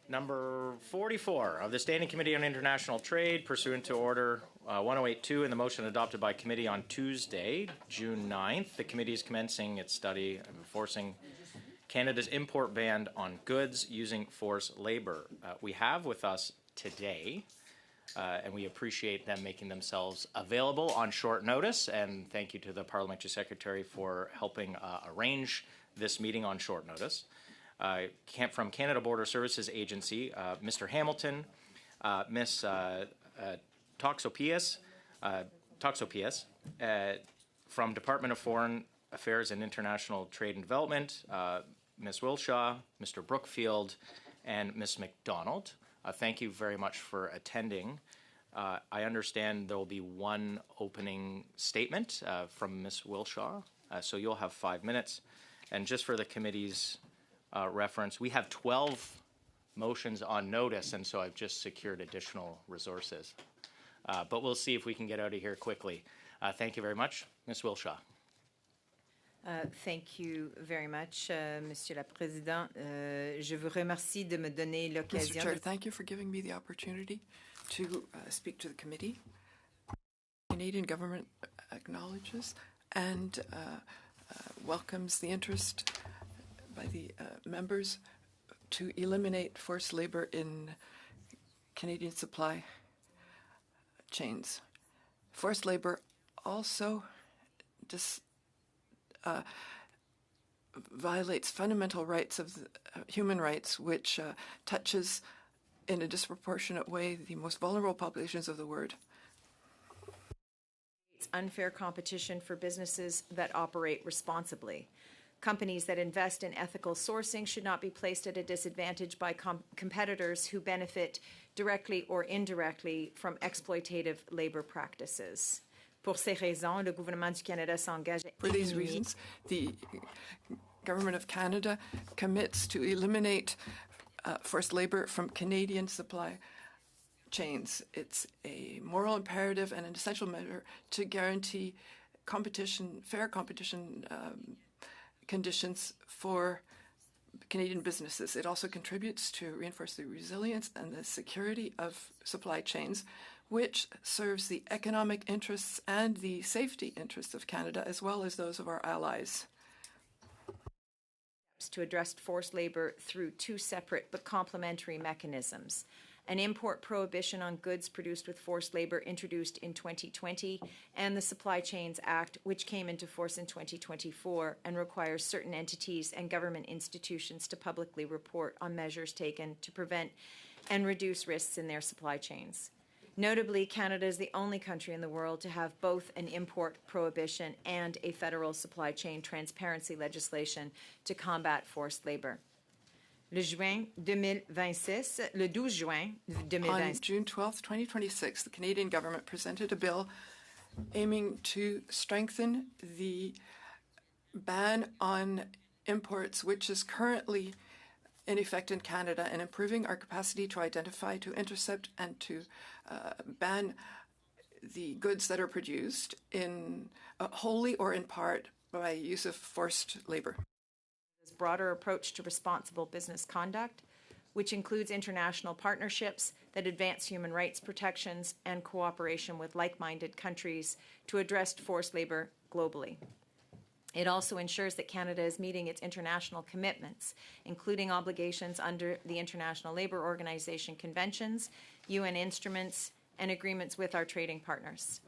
Number 44 of the Standing Committee on International Trade, pursuant to Order 1082 and the motion adopted by committee on Tuesday, June 9th. The committee is commencing its study of enforcing Canada's import ban on goods using forced labor. We have with us today, and we appreciate them making themselves available on short notice, and thank you to the Parliamentary Secretary for helping arrange this meeting on short notice. From Canada Border Services Agency, Mr. Hamilton, Ms. Toxopias, from Department of Foreign Affairs and International Trade and Development, Ms. Wilshaw, Mr. Brookfield, and Ms. McDonald. Thank you very much for attending. I understand there will be one opening statement from Ms. Wilshaw, so you'll have 5 minutes. And just for the committee's reference, we have 12 motions on notice, and so I've just secured additional resources. But we'll see if we can get out of here quickly. Thank you very much. Ms. Wilshaw. Thank you very much, Monsieur le Président. Je vous remercie de me donner l'occasion. Mr. Chair, thank you for giving me the opportunity to speak to the committee. The Canadian government acknowledges and welcomes the interest by the members to eliminate forced labor in Canadian supply chains. Forced labor also violates fundamental rights of human rights, which touches in a disproportionate way the most vulnerable populations of the world. It's unfair competition for businesses that operate responsibly. Companies that invest in ethical sourcing should not be placed at a disadvantage by competitors who benefit directly or indirectly from exploitative labor practices. Pour ces raisons, le gouvernement du Canada s'engage. For these reasons, the Government of Canada commits to eliminate forced labor from Canadian supply chains. It's a moral imperative and an essential measure to guarantee competition, fair competition conditions for Canadian businesses. It also contributes to reinforce the resilience and the security of supply chains, which serves the economic interests and the safety interests of Canada, as well as those of our allies. To address forced labor through two separate but complementary mechanisms. An import prohibition on goods produced with forced labor introduced in 2020, and the Supply Chains Act, which came into force in 2024 and requires certain entities and government institutions to publicly report on measures taken to prevent and reduce risks in their supply chains. Notably, Canada is the only country in the world to have both an import prohibition and a federal supply chain transparency legislation to combat forced labor. Le 12 juin 2026. On June 12, 2026, the Canadian government presented a bill aiming to strengthen the ban on imports, which is currently in effect in Canada, and improving our capacity to identify, to intercept, and to ban the goods that are produced in wholly or in part by use of forced labor. This broader approach to responsible business conduct, which includes international partnerships that advance human rights protections and cooperation with like-minded countries to address forced labor globally. It also ensures that Canada is meeting its international commitments, including obligations under the International Labour Organization conventions, UN instruments, and agreements with our trading partners.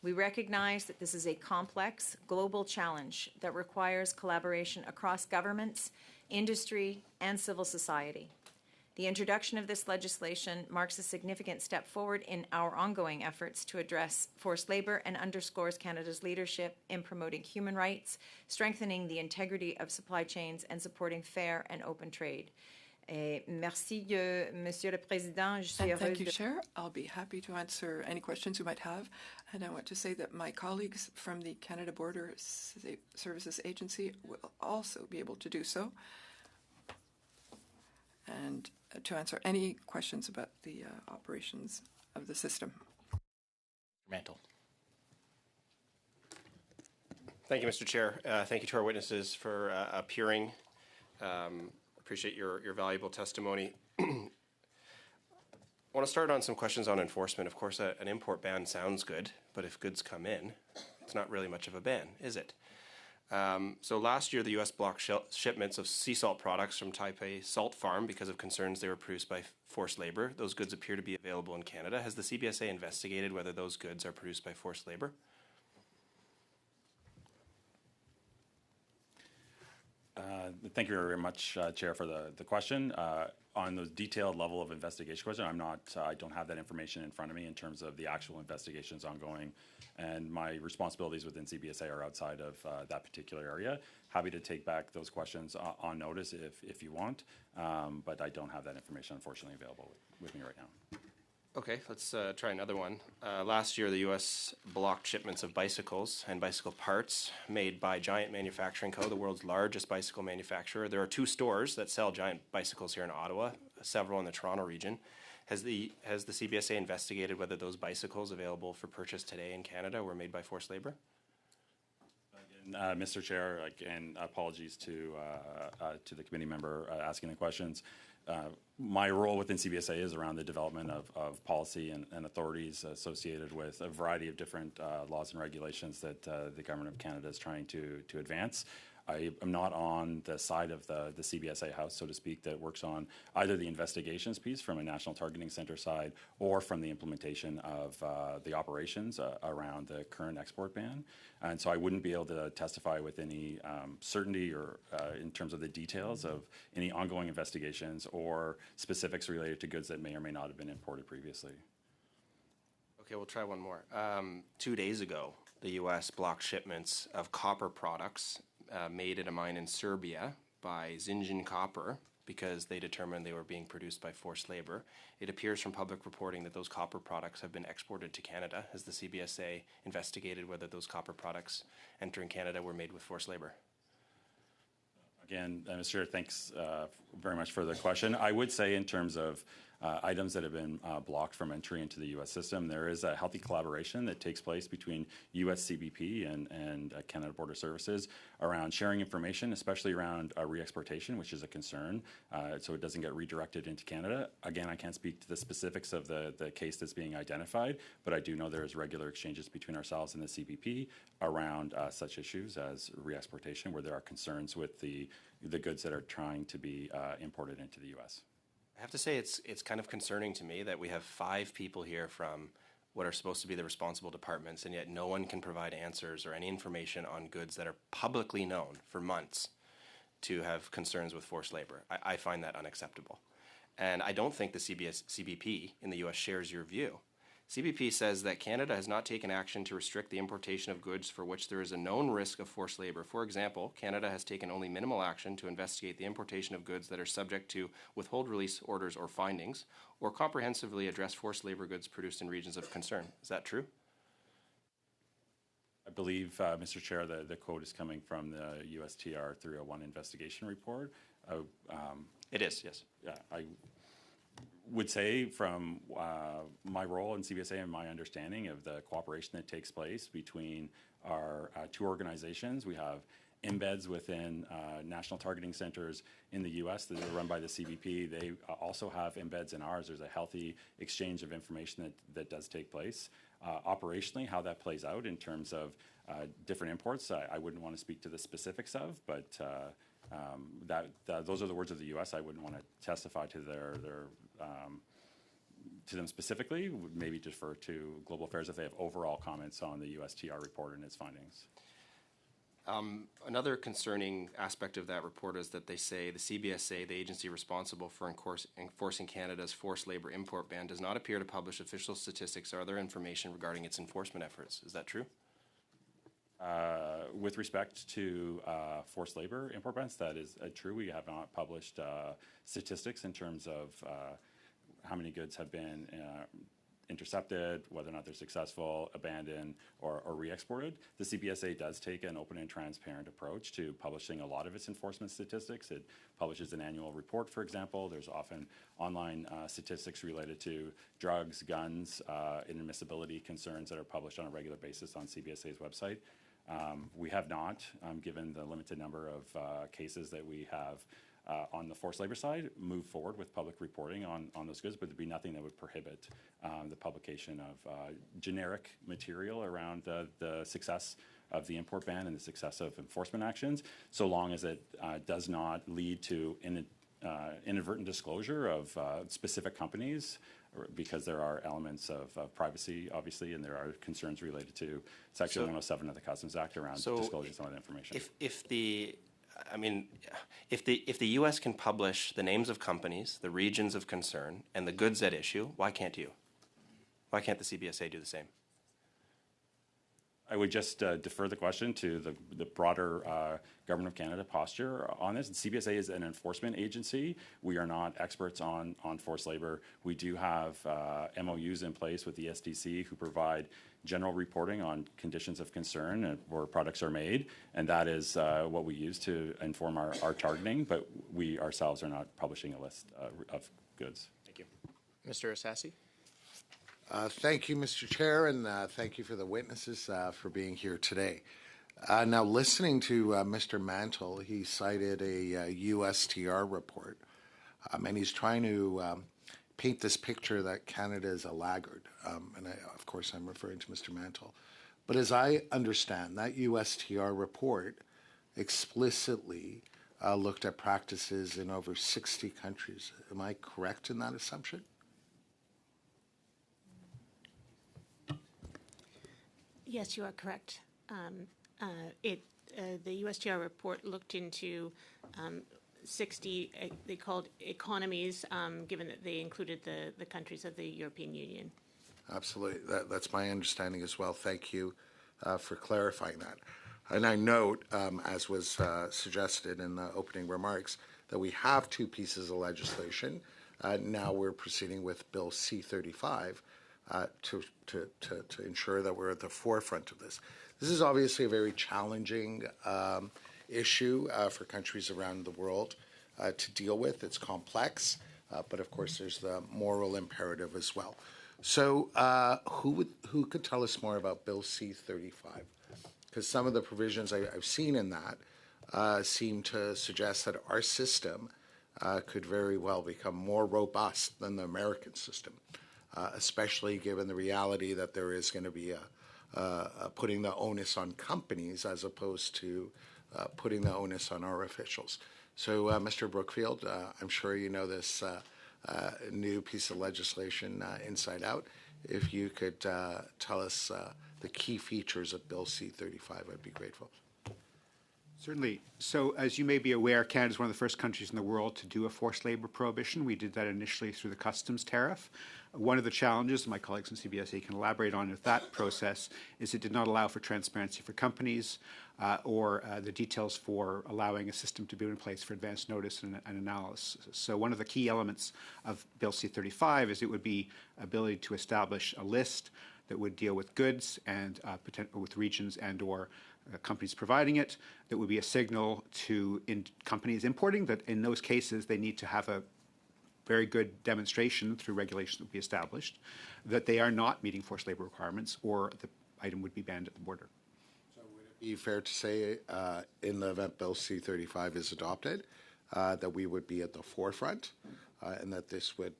We recognize that this is a complex global challenge that requires collaboration across governments, industry, and civil society. The introduction of this legislation marks a significant step forward in our ongoing efforts to address forced labor and underscores Canada's leadership in promoting human rights, strengthening the integrity of supply chains, and supporting fair and open trade. Merci, Monsieur le Président. Thank you, Chair. I'll be happy to answer any questions you might have. And I want to say that my colleagues from the Canada Border Services Agency will also be able to do so, and to answer any questions about the operations of the system. Mantle. Thank you, Mr. Chair. Thank you to our witnesses for appearing. Appreciate your valuable testimony. want to start on some questions on enforcement. Of course, an import ban sounds good, but if goods come in, it's not really much of a ban, is it? So last year, the U.S. blocked shipments of sea salt products from Taipei Salt Farm because of concerns they were produced by forced labor. Those goods appear to be available in Canada. Has the CBSA investigated whether those goods are produced by forced labor? Thank you very much, Chair, for the question. On the detailed level of investigation question, I don't have that information in front of me in terms of the actual investigations ongoing, and my responsibilities within CBSA are outside of that particular area. Happy to take back those questions on notice if you want, but I don't have that information, unfortunately, available with me right now. Okay, let's try another one. Last year, the U.S. blocked shipments of bicycles and bicycle parts made by Giant Manufacturing Co., the world's largest bicycle manufacturer. There are 2 stores that sell Giant bicycles here in Ottawa, several in the Toronto region. Has the CBSA investigated whether those bicycles available for purchase today in Canada were made by forced labor? Mr. Chair, again, apologies to the committee member asking the questions. My role within CBSA is around the development of policy and authorities associated with a variety of different laws and regulations that the Government of Canada is trying to advance. I am not on the side of the CBSA House, so to speak, that works on either the investigations piece from a National Targeting Center side or from the implementation of the operations around the current export ban. And so I wouldn't be able to testify with any certainty or in terms of the details of any ongoing investigations or specifics related to goods that may or may not have been imported previously. Okay, we'll try one more. 2 days ago, the U.S. blocked shipments of copper products made at a mine in Serbia by Zinjan Copper because they determined they were being produced by forced labor. It appears from public reporting that those copper products have been exported to Canada. Has the CBSA investigated whether those copper products entering Canada were made with forced labor? Again, Mr. Chair, thanks very much for the question. I would say in terms of items that have been blocked from entry into the U.S. system, there is a healthy collaboration that takes place between U.S. CBP and Canada Border Services around sharing information, especially around re-exportation, which is a concern, so it doesn't get redirected into Canada. Again, I can't speak to the specifics of the case that's being identified, but I do know there is regular exchanges between ourselves and the CBP around such issues as re-exportation, where there are concerns with the goods that are trying to be imported into the U.S. I have to say it's kind of concerning to me that we have 5 people here from what are supposed to be the responsible departments, and yet no one can provide answers or any information on goods that are publicly known for months to have concerns with forced labor. I find that unacceptable. And I don't think the CBP in the U.S. shares your view. CBP says that Canada has not taken action to restrict the importation of goods for which there is a known risk of forced labor. For example, Canada has taken only minimal action to investigate the importation of goods that are subject to withhold release orders or findings, or comprehensively address forced labor goods produced in regions of concern. Is that true? I believe, Mr. Chair, the quote is coming from the USTR 301 investigation report. It is, yes. Yeah, I would say from my role in CBSA and my understanding of the cooperation that takes place between our 2 organizations, we have embeds within national targeting centers in the U.S. that are run by the CBP. They also have embeds in ours. There's a healthy exchange of information that does take place. Operationally, how that plays out in terms of different imports, I wouldn't want to speak to the specifics of, but those are the words of the U.S. I wouldn't want to testify to to them specifically. Would maybe defer to Global Affairs if they have overall comments on the USTR report and its findings. Another concerning aspect of that report is that they say the CBSA, the agency responsible for enforcing Canada's forced labor import ban, does not appear to publish official statistics or other information regarding its enforcement efforts. Is that true? With respect to forced labor import bans, that is true. We have not published statistics in terms of how many goods have been intercepted, whether or not they're successful, abandoned, or re-exported. The CBSA does take an open and transparent approach to publishing a lot of its enforcement statistics. It publishes an annual report, for example. There's often online statistics related to drugs, guns, inadmissibility concerns that are published on a regular basis on CBSA's website. We have not, given the limited number of cases that we have on the forced labor side, move forward with public reporting on those goods, but there'd be nothing that would prohibit the publication of generic material around the success of the import ban and the success of enforcement actions, so long as it does not lead to inadvertent disclosure of specific companies, because there are elements of privacy, obviously, and there are concerns related to Section 107 of the Customs Act around disclosing some of that information. If the U.S. can publish the names of companies, the regions of concern, and the goods at issue, why can't you? Why can't the CBSA do the same? I would just defer the question to the broader Government of Canada posture on this. The CBSA is an enforcement agency. We are not experts on forced labor. We do have MOUs in place with the SDC who provide general reporting on conditions of concern and where products are made, and that is what we use to inform our targeting, but we ourselves are not publishing a list of goods. Thank you. Mr. Assassi? Thank you, Mr. Chair, and thank you for the witnesses for being here today. Now, listening to Mr. Mantle, he cited a USTR report, and he's trying to paint this picture that Canada is a laggard. And of course, I'm referring to Mr. Mantle. But as I understand, that USTR report explicitly looked at practices in over 60 countries. Am I correct in that assumption? Yes, you are correct. The USTR report looked into 60, they called economies, given that they included the countries of the European Union. Absolutely. That's my understanding as well. Thank you for clarifying that. And I note, as was suggested in the opening remarks, that we have two pieces of legislation. Now we're proceeding with Bill C-35 to ensure that we're at the forefront of this. This is obviously a very challenging issue for countries around the world to deal with. It's complex, but of course there's the moral imperative as well. So who could tell us more about Bill C-35? Because some of the provisions I've seen in that seem to suggest that our system could very well become more robust than the American system, especially given the reality that there is going to be putting the onus on companies as opposed to putting the onus on our officials. So, Mr. Brookfield, I'm sure you know this new piece of legislation inside out. If you could tell us the key features of Bill C-35, I'd be grateful. Certainly. So, as you may be aware, Canada is one of the first countries in the world to do a forced labor prohibition. We did that initially through the customs tariff. One of the challenges, my colleagues in CBSA can elaborate on with that process, is it did not allow for transparency for companies or the details for allowing a system to be in place for advance notice and analysis. So one of the key elements of Bill C-35 is it would be ability to establish a list that would deal with goods and with regions and or companies providing it. That would be a signal to companies importing that in those cases they need to have a very good demonstration through regulations that would be established that they are not meeting forced labor requirements or the item would be banned at the border. So would it be fair to say in the event Bill C-35 is adopted that we would be at the forefront and that this would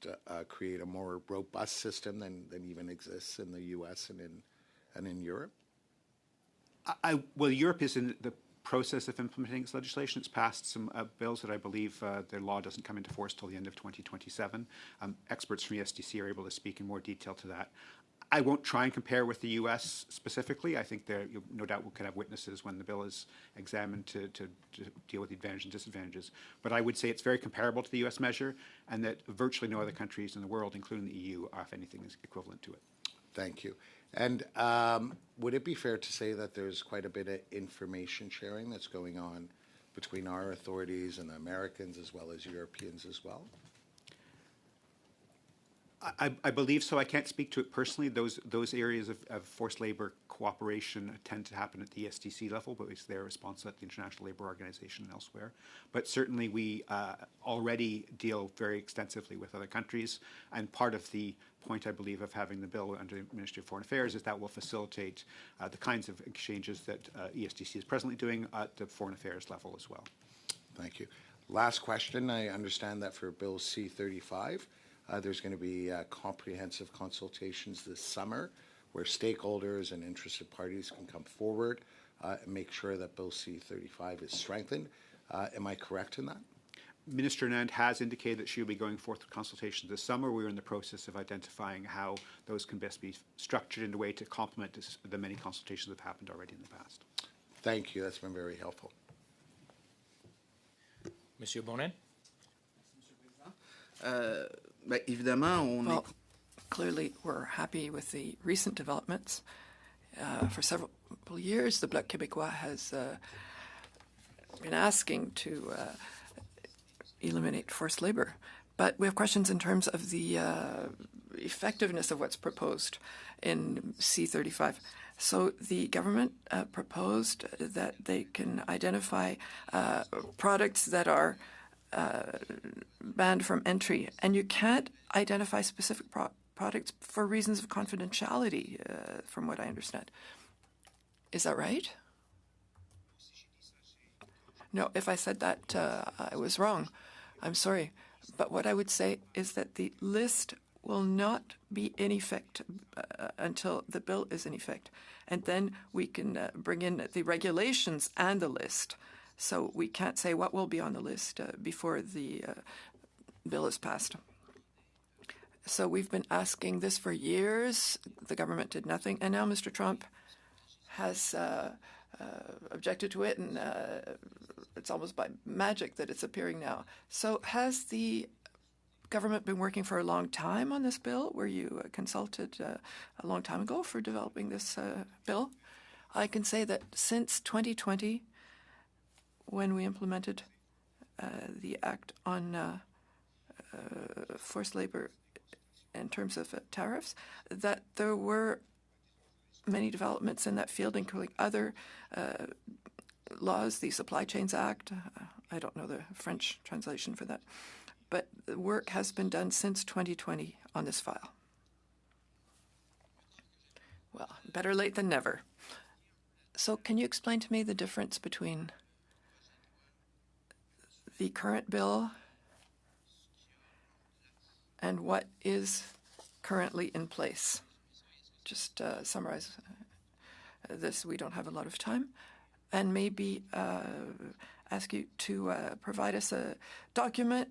create a more robust system than even exists in the U.S. and in Europe? Well, Europe is in the process of implementing its legislation. It's passed some bills that I believe their law doesn't come into force till the end of 2027. Experts from the SDC are able to speak in more detail to that. I won't try and compare with the U.S. specifically. I think there, no doubt we could have witnesses when the bill is examined to deal with the advantages and disadvantages. But I would say it's very comparable to the U.S. measure and that virtually no other countries in the world, including the EU, if anything, is equivalent to it. Thank you. And would it be fair to say that there's quite a bit of information sharing that's going on between our authorities and the Americans as well as Europeans as well? I believe so. I can't speak to it personally. Those areas of forced labor cooperation tend to happen at the SDC level, but it's their response at the International Labour Organization and elsewhere. But certainly we already deal very extensively with other countries, and part of the point, I believe, of having the bill under the Ministry of Foreign Affairs is that will facilitate the kinds of exchanges that ESDC is presently doing at the Foreign Affairs level as well. Thank you. Last question. I understand that for Bill C-35, there's going to be comprehensive consultations this summer where stakeholders and interested parties can come forward and make sure that Bill C-35 is strengthened. Am I correct in that? Minister Nand has indicated that she will be going forth with consultations this summer. We're in the process of identifying how those can best be structured in a way to complement the many consultations that have happened already in the past. Thank you. That's been very helpful. Monsieur Bonin? Well, clearly we're happy with the recent developments. For several years, the Bloc Québécois has been asking to eliminate forced labor. But we have questions in terms of the effectiveness of what's proposed in C-35. So the government proposed that they can identify products that are banned from entry, and you can't identify specific products for reasons of confidentiality, from what I understand. Is that right? No, if I said that, I was wrong. I'm sorry. But what I would say is that the list will not be in effect until the bill is in effect. And then we can bring in the regulations and the list. So we can't say what will be on the list before the bill is passed. So we've been asking this for years. The government did nothing. And now Mr. Trump has objected to it, and it's almost by magic that it's appearing now. So has the government been working for a long time on this bill? Were you consulted a long time ago for developing this bill? I can say that since 2020, when we implemented the Act on forced labor in terms of tariffs, that there were many developments in that field, including other laws, the Supply Chains Act. I don't know the French translation for that. But work has been done since 2020 on this file. Well, better late than never. So can you explain to me the difference between the current bill and what is currently in place? Just summarize this. We don't have a lot of time. And maybe ask you to provide us a document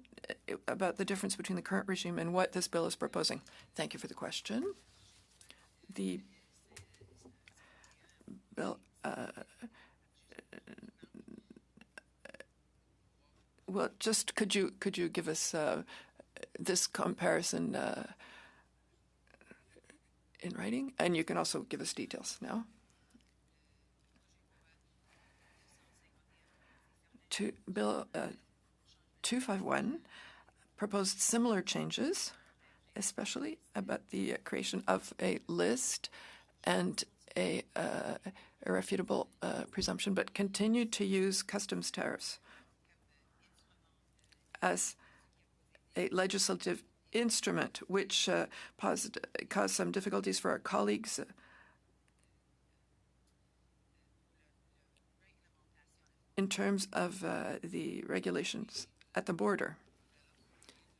about the difference between the current regime and what this bill is proposing. Thank you for the question. The bill, well, just could you give us this comparison in writing? And you can also give us details now. Bill 251 proposed similar changes, especially about the creation of a list and a irrefutable presumption, but continued to use customs tariffs as a legislative instrument, which caused some difficulties for our colleagues. In terms of the regulations at the border.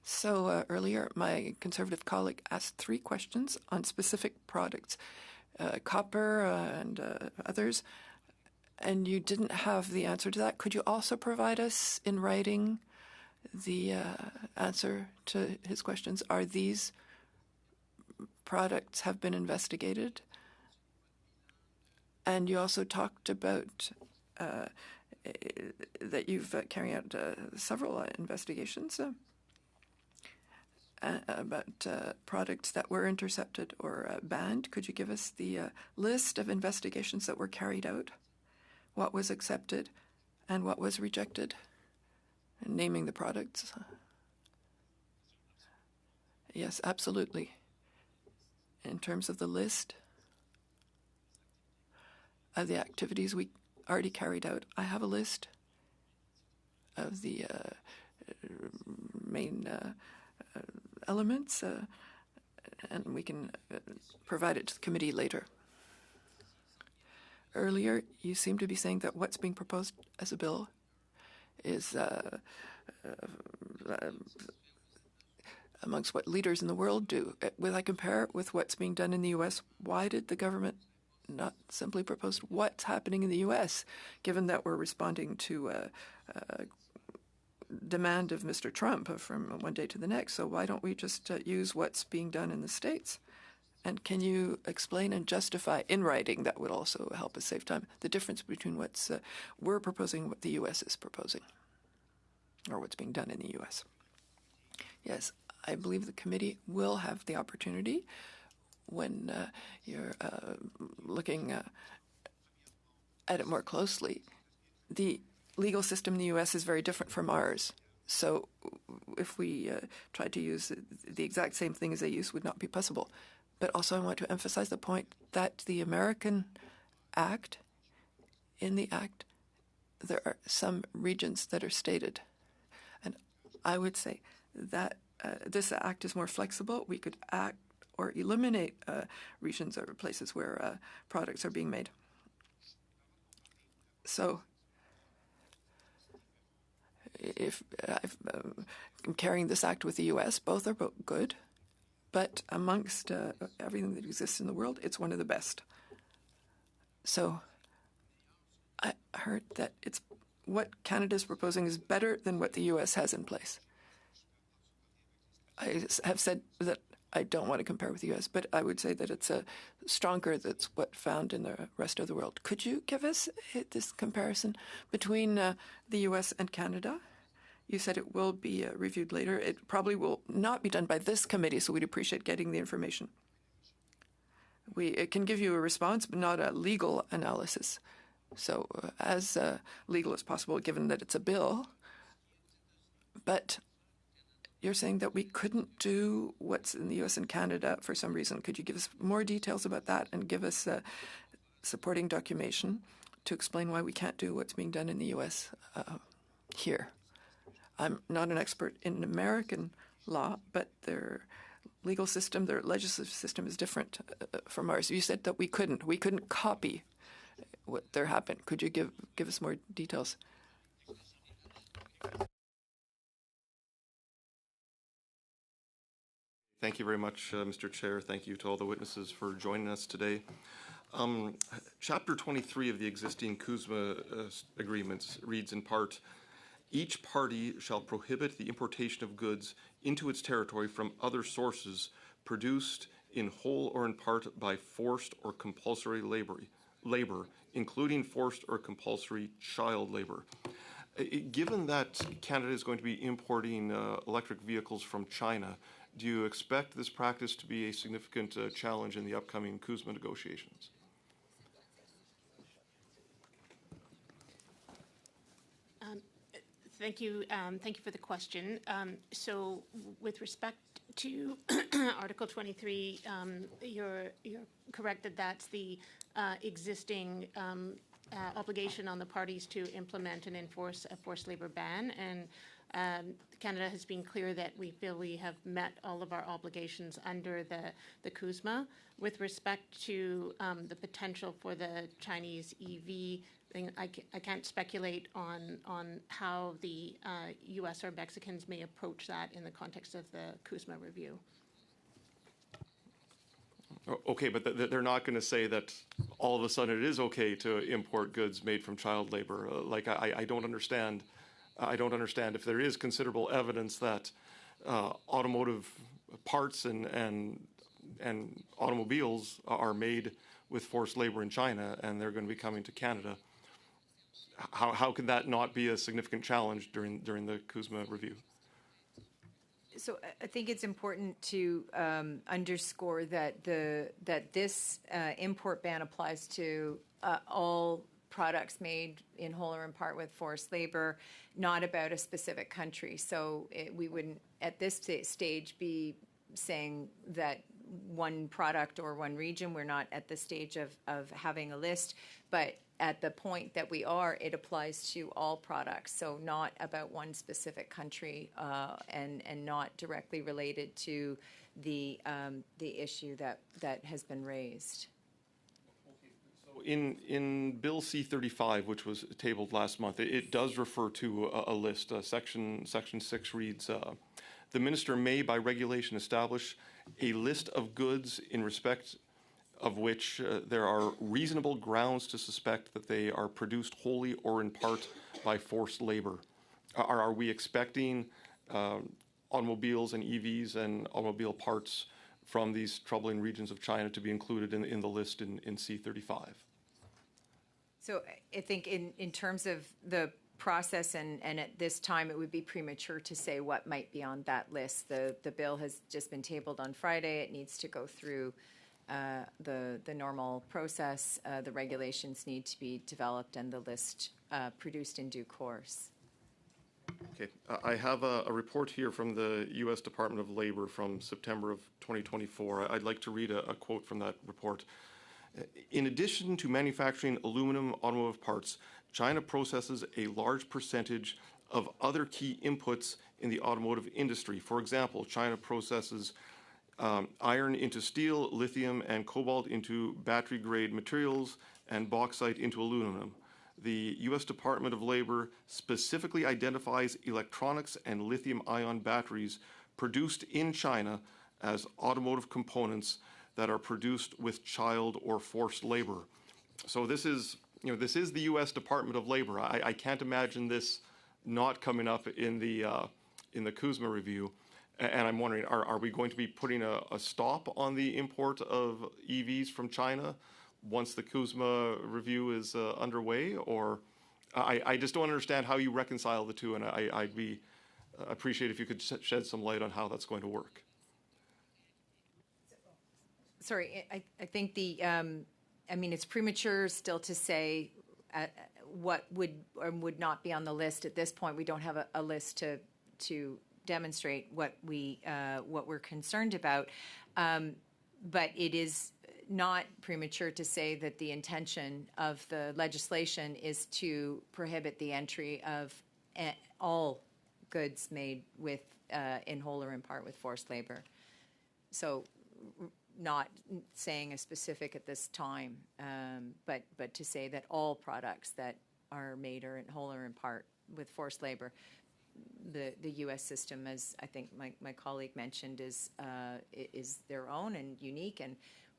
So earlier, my Conservative colleague asked 3 questions on specific products, copper and others, and you didn't have the answer to that. Could you also provide us in writing the answer to his questions? Are these products have been investigated? And you also talked about that you've carried out several investigations about products that were intercepted or banned. Could you give us the list of investigations that were carried out, what was accepted and what was rejected, and naming the products? Yes, absolutely. In terms of the list of the activities we already carried out, I have a list of the main elements, and we can provide it to the committee later. Earlier, you seem to be saying that what's being proposed as a bill is amongst what leaders in the world do. When I compare it with what's being done in the U.S., why did the government not simply propose what's happening in the U.S., given that we're responding to a demand of Mr. Trump from one day to the next? So why don't we just use what's being done in the States? And can you explain and justify in writing, that would also help us save time, the difference between what's we're proposing and what the U.S. is proposing, or what's being done in the U.S.? Yes, I believe the committee will have the opportunity when you're looking at it more closely. The legal system in the U.S. is very different from ours. So if we tried to use the exact same thing as they use, would not be possible. But also I want to emphasize the point that the American Act, in the Act, there are some regions that are stated. And I would say that this Act is more flexible. We could act or eliminate regions or places where products are being made. So if I'm carrying this Act with the U.S., both are good. But amongst everything that exists in the world, it's one of the best. So I heard that it's what Canada's proposing is better than what the U.S. has in place. I have said that I don't want to compare with the U.S., but I would say that it's stronger than what found in the rest of the world. Could you give us this comparison between the U.S. and Canada? You said it will be reviewed later. It probably will not be done by this committee, so we'd appreciate getting the information. It can give you a response, but not a legal analysis. So as legal as possible, given that it's a bill. But you're saying that we couldn't do what's in the U.S. and Canada for some reason. Could you give us more details about that and give us supporting documentation to explain why we can't do what's being done in the U.S. Here? I'm not an expert in American law, but their legal system, their legislative system is different from ours. You said that we couldn't copy what there happened. Could you give us more details? Thank you very much, Mr. Chair. Thank you to all the witnesses for joining us today. Chapter 23 of the existing CUSMA agreements reads in part, each party shall prohibit the importation of goods into its territory from other sources produced in whole or in part by forced or compulsory labor, including forced or compulsory child labor. Given that Canada is going to be importing electric vehicles from China, do you expect this practice to be a significant challenge in the upcoming CUSMA negotiations? Thank you. Thank you for the question. So, with respect to Article 23, you're correct that that's the existing obligation on the parties to implement and enforce a forced labor ban, and Canada has been clear that we feel we have met all of our obligations under the CUSMA. With respect to the potential for the Chinese EV thing, I can't speculate on how the U.S. or Mexicans may approach that in the context of the CUSMA review. Okay, but they're not going to say that all of a sudden it is okay to import goods made from child labor. I don't understand. I don't understand if there is considerable evidence that automotive parts and automobiles are made with forced labor in China, and they're going to be coming to Canada. How can that not be a significant challenge during the CUSMA review? So I think it's important to underscore that this import ban applies to all products made in whole or in part with forced labor, not about a specific country. So we wouldn't at this stage be saying that one product or one region. We're not at the stage of having a list, but at the point that we are, it applies to all products. So not about one specific country and not directly related to the issue that has been raised. So in Bill C-35, which was tabled last month, it does refer to a list. Section 6 reads, the minister may by regulation establish a list of goods in respect of which there are reasonable grounds to suspect that they are produced wholly or in part by forced labor. Are we expecting automobiles and EVs and automobile parts from these troubling regions of China to be included in the list in C-35? So I think in terms of the process and at this time, it would be premature to say what might be on that list. The bill has just been tabled on Friday. It needs to go through the normal process. The regulations need to be developed and the list produced in due course. Okay, I have a report here from the U.S. Department of Labor from September of 2024. I'd like to read a quote from that report. In addition to manufacturing aluminum automotive parts, China processes a large percentage of other key inputs in the automotive industry. For example, China processes iron into steel, lithium and cobalt into battery-grade materials, and bauxite into aluminum. The U.S. Department of Labor specifically identifies electronics and lithium-ion batteries produced in China as automotive components that are produced with child or forced labor. So this is the U.S. Department of Labor. I can't imagine this not coming up in the CUSMA review. And I'm wondering, are we going to be putting a stop on the import of EVs from China once the CUSMA review is underway? Or I just don't understand how you reconcile the two, and I'd appreciate if you could shed some light on how that's going to work. Sorry, I think it's premature still to say what would or would not be on the list at this point. We don't have a list to demonstrate what we're concerned about, but it is not premature to say that the intention of the legislation is to prohibit the entry of all goods made with in whole or in part with forced labor. So not saying a specific at this time, but to say that all products that are made or in whole or in part with forced labor. The U.S. system, as I think my colleague mentioned, is their own and unique, and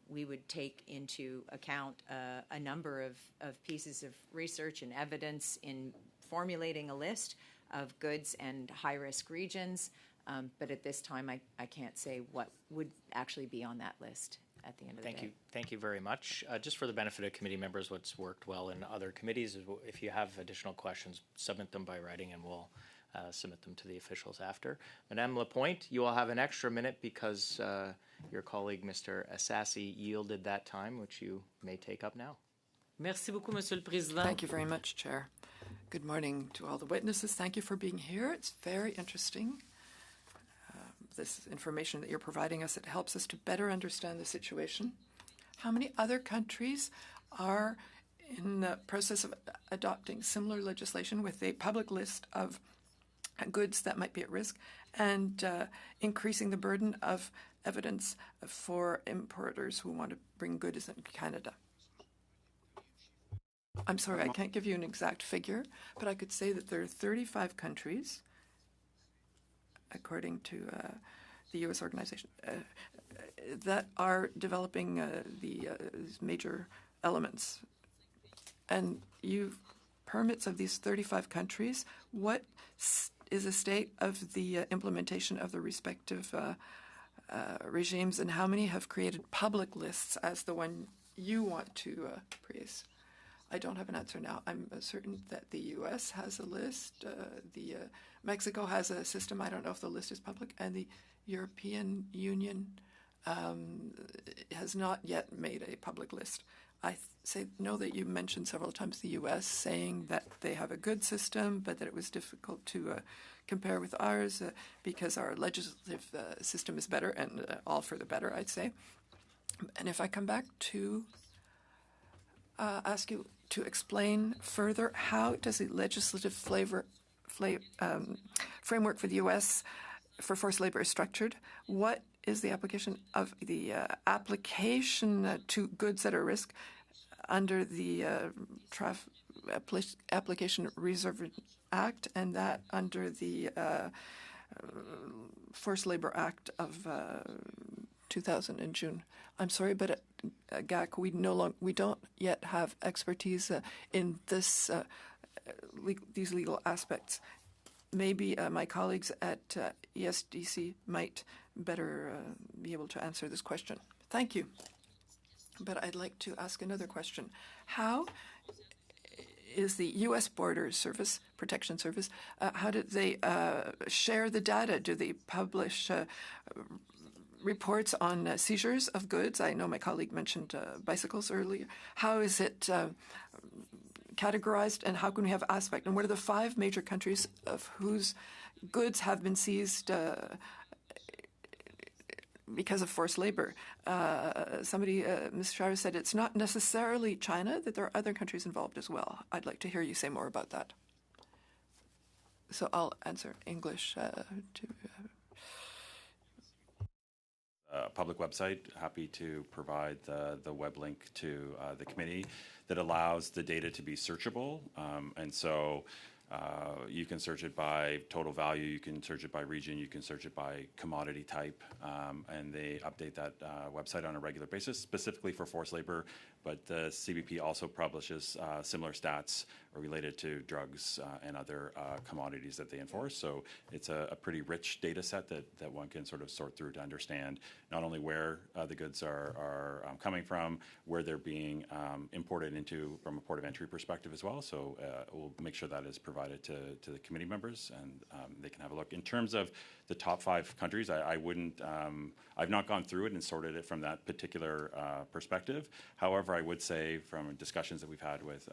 we would take into account a number of pieces of research and evidence in formulating a list of goods and high-risk regions. But at this time, I can't say what would actually be on that list at the end of the day. Thank you very much. Just for the benefit of committee members, what's worked well in other committees is if you have additional questions, submit them by writing and we'll submit them to the officials after. Madame Lapointe, you will have an extra minute because your colleague, Mr. Assassi, yielded that time, which you may take up now. Merci beaucoup, Monsieur le Président. Thank you very much, Chair. Good morning to all the witnesses. Thank you for being here. It's very interesting. This information that you're providing us, it helps us to better understand the situation. How many other countries are in the process of adopting similar legislation with a public list of goods that might be at risk and increasing the burden of evidence for importers who want to bring goods in Canada? I'm sorry, I can't give you an exact figure, but I could say that there are 35 countries, according to the U.S. organization, that are developing these major elements. And permits of these 35 countries, what is the state of the implementation of the respective regimes, and how many have created public lists as the one you want to praise? I don't have an answer now. I'm certain that the U.S. has a list. Mexico has a system. I don't know if the list is public. And the European Union has not yet made a public list. I know that you mentioned several times the U.S. saying that they have a good system, but that it was difficult to compare with ours because our legislative system is better, and all for the better, I'd say. And if I come back to ask you to explain further, how does the legislative framework for the U.S. for forced labor is structured? What is the application of the application to goods that are at risk under the Application Reserve Act, and that under the Forced Labor Act of 2000 in June. I'm sorry, but GAC, we don't yet have expertise in this these legal aspects. Maybe my colleagues at ESDC might better be able to answer this question. Thank you. But I'd like to ask another question. How is the U.S. Border Service, Protection Service, how did they share the data? Do they publish reports on seizures of goods? I know my colleague mentioned bicycles earlier. How is it categorized, and how can we have aspect? And what are the 5 major countries of whose goods have been seized because of forced labor? Somebody, Ms. Chavez, said it's not necessarily China, that there are other countries involved as well. I'd like to hear you say more about that. So I'll answer English public website. Happy to provide the web link to the committee that allows the data to be searchable. And so you can search it by total value, you can search it by region, you can search it by commodity type, and they update that website on a regular basis, specifically for forced labor. But the CBP also publishes similar stats related to drugs and other commodities that they enforce. So it's a pretty rich data set that one can sort of sort through to understand not only where the goods are coming from, where they're being imported into from a port of entry perspective as well. So we'll make sure that is provided to the committee members, and they can have a look. In terms of the top 5 countries, I wouldn't, I've not gone through it and sorted it from that particular perspective. However, I would say from discussions that we've had with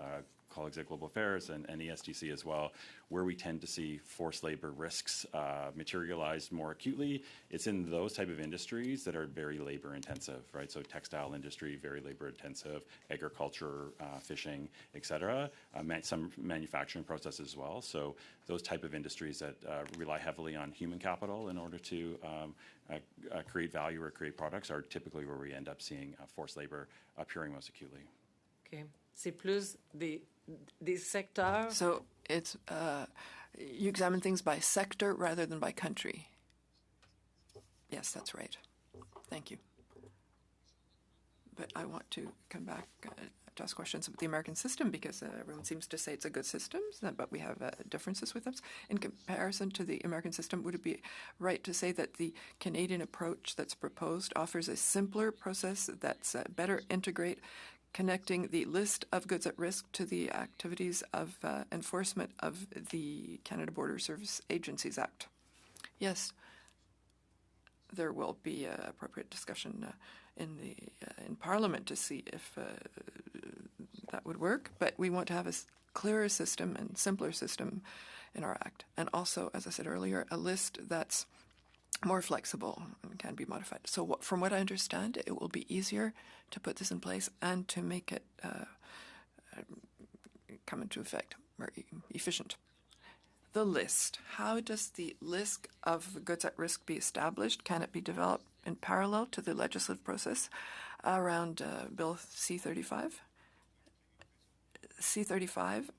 colleagues at Global Affairs and ESDC as well, where we tend to see forced labor risks materialized more acutely, it's in those type of industries that are very labor intensive, right? So textile industry, very labor intensive, agriculture, fishing, et cetera, some manufacturing processes as well. So those type of industries that rely heavily on human capital in order to create value or create products are typically where we end up seeing forced labor appearing most acutely. Okay. C'est plus des secteurs. So it's you examine things by sector rather than by country. Yes, that's right. Thank you. But I want to come back to ask questions about the American system, because everyone seems to say it's a good system, but we have differences with them. In comparison to the American system, would it be right to say that the Canadian approach that's proposed offers a simpler process that's better integrate connecting the list of goods at risk to the activities of enforcement of the Canada Border Service Agencies Act? Yes, there will be appropriate discussion in Parliament to see if that would work, but we want to have a clearer system and simpler system in our Act. And also, as I said earlier, a list that's more flexible and can be modified. So from what I understand, it will be easier to put this in place and to make it come into effect, more efficient. The list. How does the list of goods at risk be established? Can it be developed in parallel to the legislative process around Bill C-35? C-35,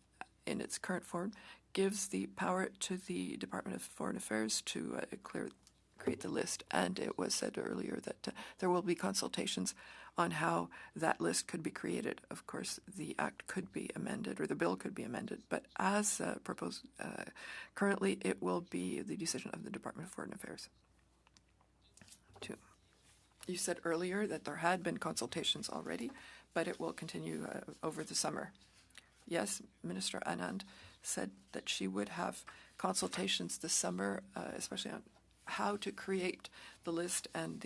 in its current form, gives the power to the Department of Foreign Affairs to create the list, and it was said earlier that there will be consultations on how that list could be created. Of course, the Act could be amended, or the bill could be amended, but as proposed currently, it will be the decision of the Department of Foreign Affairs. You said earlier that there had been consultations already, but it will continue over the summer. Yes, Minister Anand said that she would have consultations this summer, especially on how to create the list and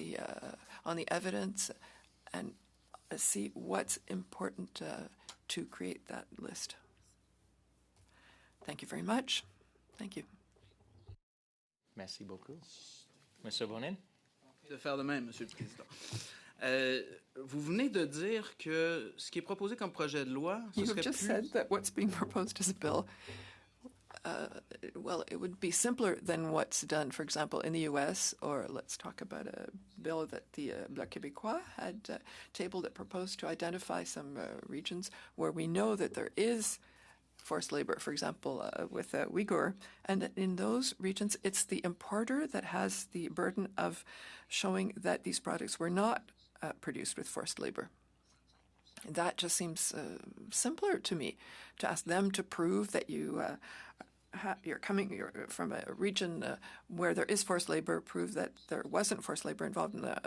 on the evidence, and see what's important to create that list. Thank you very much. Thank you. Merci beaucoup. Monsieur Bonin? De faire de même, Monsieur le Président. Vous venez de dire que ce qui est proposé comme projet de loi, ce You have serait just plus... said that what's being proposed as a bill well, it would be simpler than what's done, for example, in the U.S., or let's talk about a bill that the Bloc Québécois had tabled that proposed to identify some regions where we know that there is forced labor, for example, with Uyghur, and that in those regions, it's the importer that has the burden of showing that these products were not produced with forced labor. That just seems simpler to me, to ask them to prove that you're from a region where there is forced labor, prove that there wasn't forced labor involved in the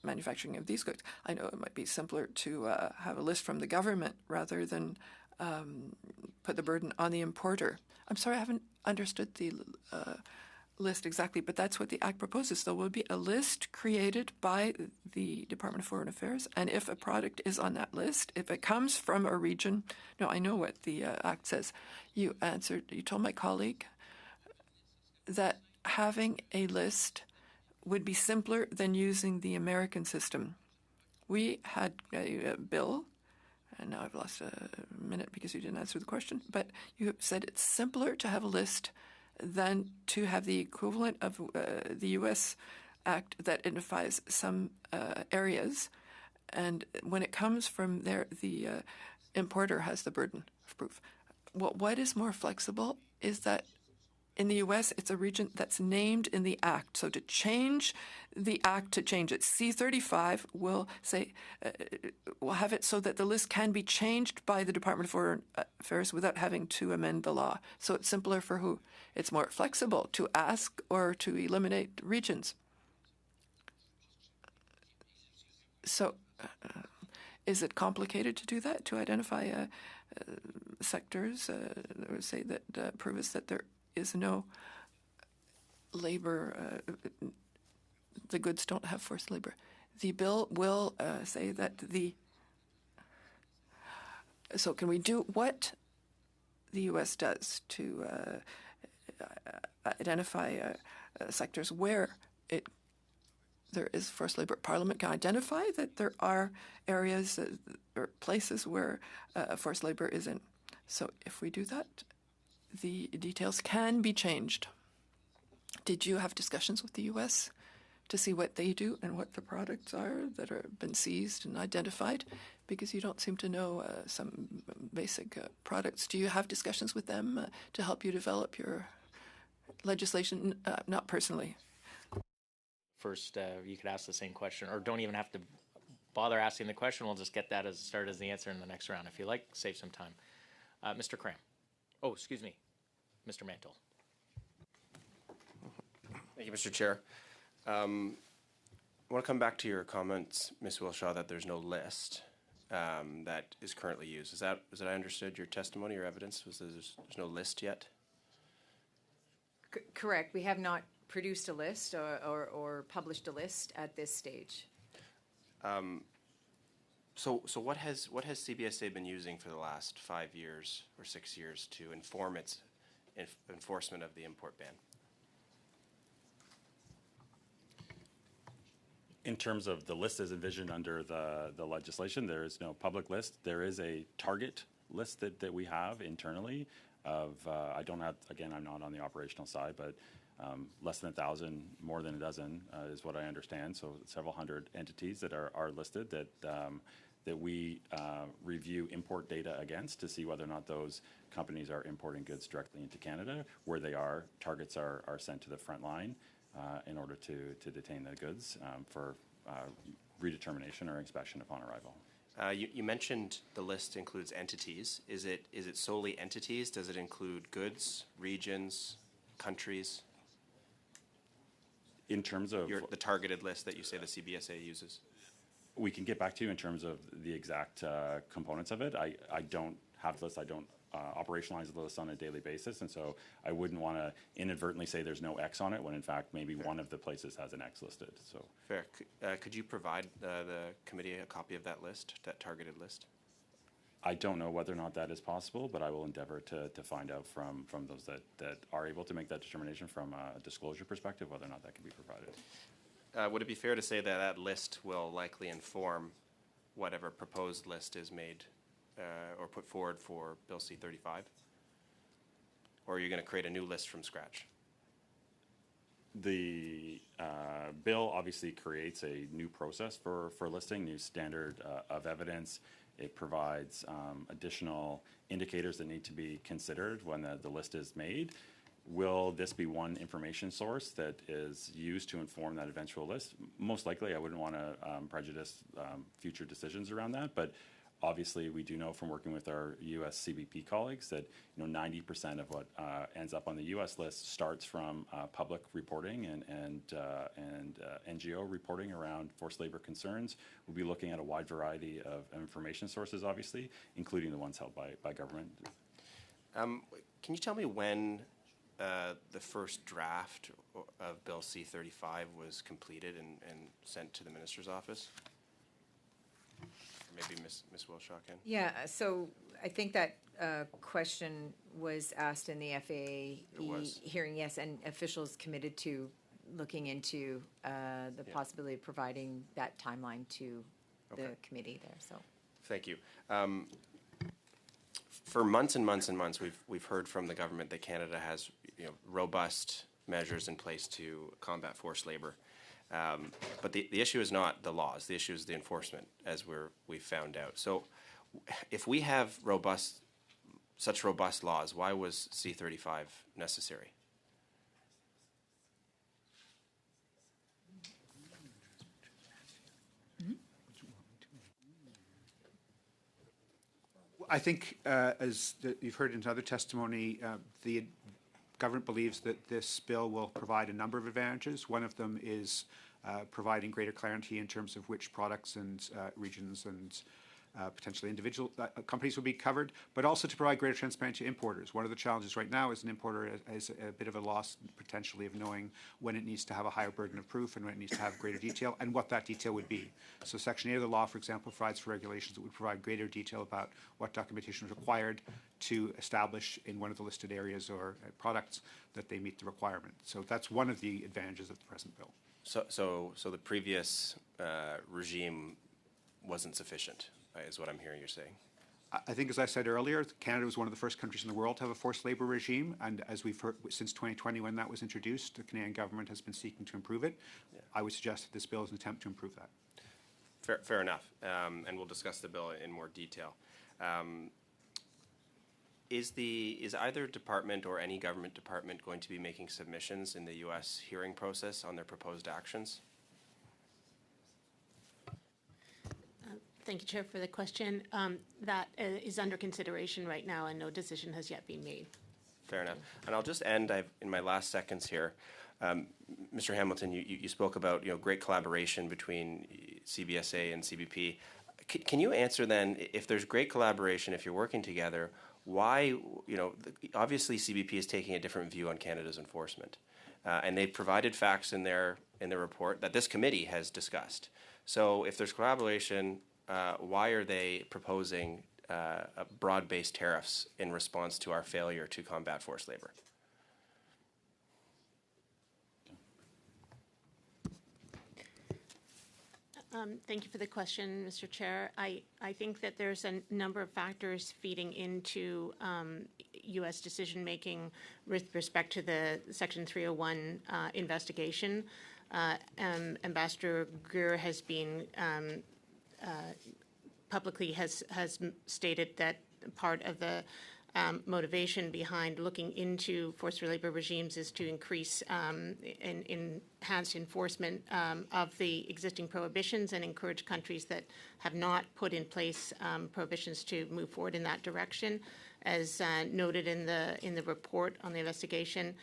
manufacturing of these goods. I know it might be simpler to have a list from the government rather than put the burden on the importer. I'm sorry, I haven't understood the list exactly, but that's what the Act proposes. There will be a list created by the Department of Foreign Affairs, and if a product is on that list, if it comes from a region, no, I know what the Act says. You told my colleague that having a list would be simpler than using the American system. We had a bill, and now I've lost a minute because you didn't answer the question, but you said it's simpler to have a list than to have the equivalent of the U.S. Act that identifies some areas. And when it comes from there, the importer has the burden of proof. What is more flexible is that in the U.S., it's a region that's named in the Act. So to change the Act, to change it, C-35 will say, will have it so that the list can be changed by the Department of Foreign Affairs without having to amend the law. So it's simpler for who? It's more flexible to ask or to eliminate regions. So is it complicated to do that, to identify sectors, or say that prove us that there is no labor, the goods don't have forced labor? The bill will say that so can we do what the U.S. does to identify sectors where there is forced labor? Parliament can identify that there are areas or places where forced labor is in. So if we do that, the details can be changed. Did you have discussions with the U.S. to see what they do and what the products are that have been seized and identified? Because you don't seem to know some basic products. Do you have discussions with them to help you develop your legislation? Not personally. First, you could ask the same question, or don't even have to bother asking the question. We'll just get that as start as the answer in the next round, if you like. Save some time. Mr. Cram. Oh, excuse me, Mr. Mantle. Thank you, Mr. Chair. I want to come back to your comments, Ms. Wilshaw, that there's no list that is currently used. Is that I understood your testimony or evidence was there's no list yet? Correct. We have not produced a list or published a list at this stage. So what has CBSA been using for the last 5 years or 6 years to inform its enforcement of the import ban? In terms of the list as envisioned under the legislation, there is no public list. There is a target list that we have internally of, I don't have, again, I'm not on the operational side, but less than 1,000, more than a dozen is what I understand. So several hundred entities that are listed that we review import data against to see whether or not those companies are importing goods directly into Canada. Where they are, targets are sent to the front line in order to detain the goods for redetermination or inspection upon arrival. You mentioned the list includes entities. Is it solely entities? Does it include goods, regions, countries? In terms of the targeted list that you say the CBSA uses? We can get back to you in terms of the exact components of it. I don't have the list. I don't operationalize the list on a daily basis, and so I wouldn't want to inadvertently say there's no X on it when in fact maybe one of the places has an X listed. So fair. Could you provide the committee a copy of that list, that targeted list? I don't know whether or not that is possible, but I will endeavor to find out from those that are able to make that determination from a disclosure perspective whether or not that can be provided. Would it be fair to say that that list will likely inform whatever proposed list is made or put forward for Bill C-35? or are you going to create a new list from scratch? The bill obviously creates a new process for listing, new standard of evidence. It provides additional indicators that need to be considered when the list is made. Will this be one information source that is used to inform that eventual list? Most likely, I wouldn't want to prejudice future decisions around that, but obviously, we do know from working with our U.S. CBP colleagues that 90% of what ends up on the U.S. list starts from public reporting and NGO reporting around forced labor concerns. We'll be looking at a wide variety of information sources, obviously, including the ones held by government. Can you tell me when the first draft of Bill C-35 was completed and sent to the Minister's office? Maybe Ms. Wilshaw can. Yeah, so I think that question was asked in the FAA hearing, yes, and officials committed to looking into the possibility of providing that timeline to the committee there. So, thank you. For months and months and months, we've heard from the government that Canada has robust measures in place to combat forced labor. But the issue is not the laws. The issue is the enforcement, as we've found out. So if we have such robust laws, why was C-35 necessary? I think, as you've heard in other testimony, the government believes that this bill will provide a number of advantages. One of them is providing greater clarity in terms of which products and regions and potentially individual companies will be covered, but also to provide greater transparency to importers. One of the challenges right now is an importer has a bit of a loss potentially of knowing when it needs to have a higher burden of proof and when it needs to have greater detail and what that detail would be. So Section 8 of the law, for example, provides for regulations that would provide greater detail about what documentation is required to establish in one of the listed areas or products that they meet the requirement. So that's one of the advantages of the present bill. So the previous regime wasn't sufficient, is what I'm hearing you're saying. I think, as I said earlier, Canada was one of the first countries in the world to have a forced labor regime, and as we've heard since 2020 when that was introduced, the Canadian government has been seeking to improve it. Yeah. I would suggest that this bill is an attempt to improve that. Fair enough, and we'll discuss the bill in more detail. Is either department or any government department going to be making submissions in the U.S. hearing process on their proposed actions? Thank you, Chair, for the question. That is under consideration right now, and no decision has yet been made. Fair enough. And I'll just end in my last seconds here. Mr. Hamilton, you spoke about great collaboration between CBSA and CBP. Can you answer then, if there's great collaboration, if you're working together, why, obviously CBP is taking a different view on Canada's enforcement. And they've provided facts in their report that this committee has discussed. So if there's collaboration, why are they proposing broad-based tariffs in response to our failure to combat forced labor? Thank you for the question, Mr. Chair. I think that there's a number of factors feeding into U.S. decision-making with respect to the Section 301 investigation. Ambassador Greer has been publicly has stated that part of the motivation behind looking into forced labor regimes is to increase and enhance enforcement of the existing prohibitions and encourage countries that have not put in place prohibitions to move forward in that direction. As noted in the report on the investigation,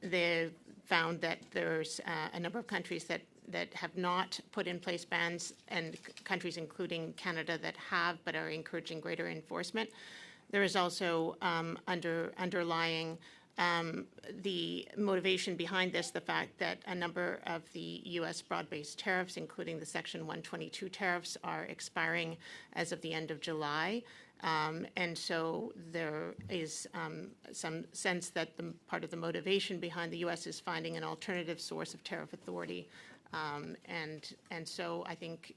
they found that there's a number of countries that have not put in place bans, and countries including Canada that have but are encouraging greater enforcement. There is also underlying the motivation behind this, the fact that a number of the U.S. broad-based tariffs, including the Section 122 tariffs, are expiring as of the end of July. And so there is some sense that part of the motivation behind the U.S. is finding an alternative source of tariff authority. And so I think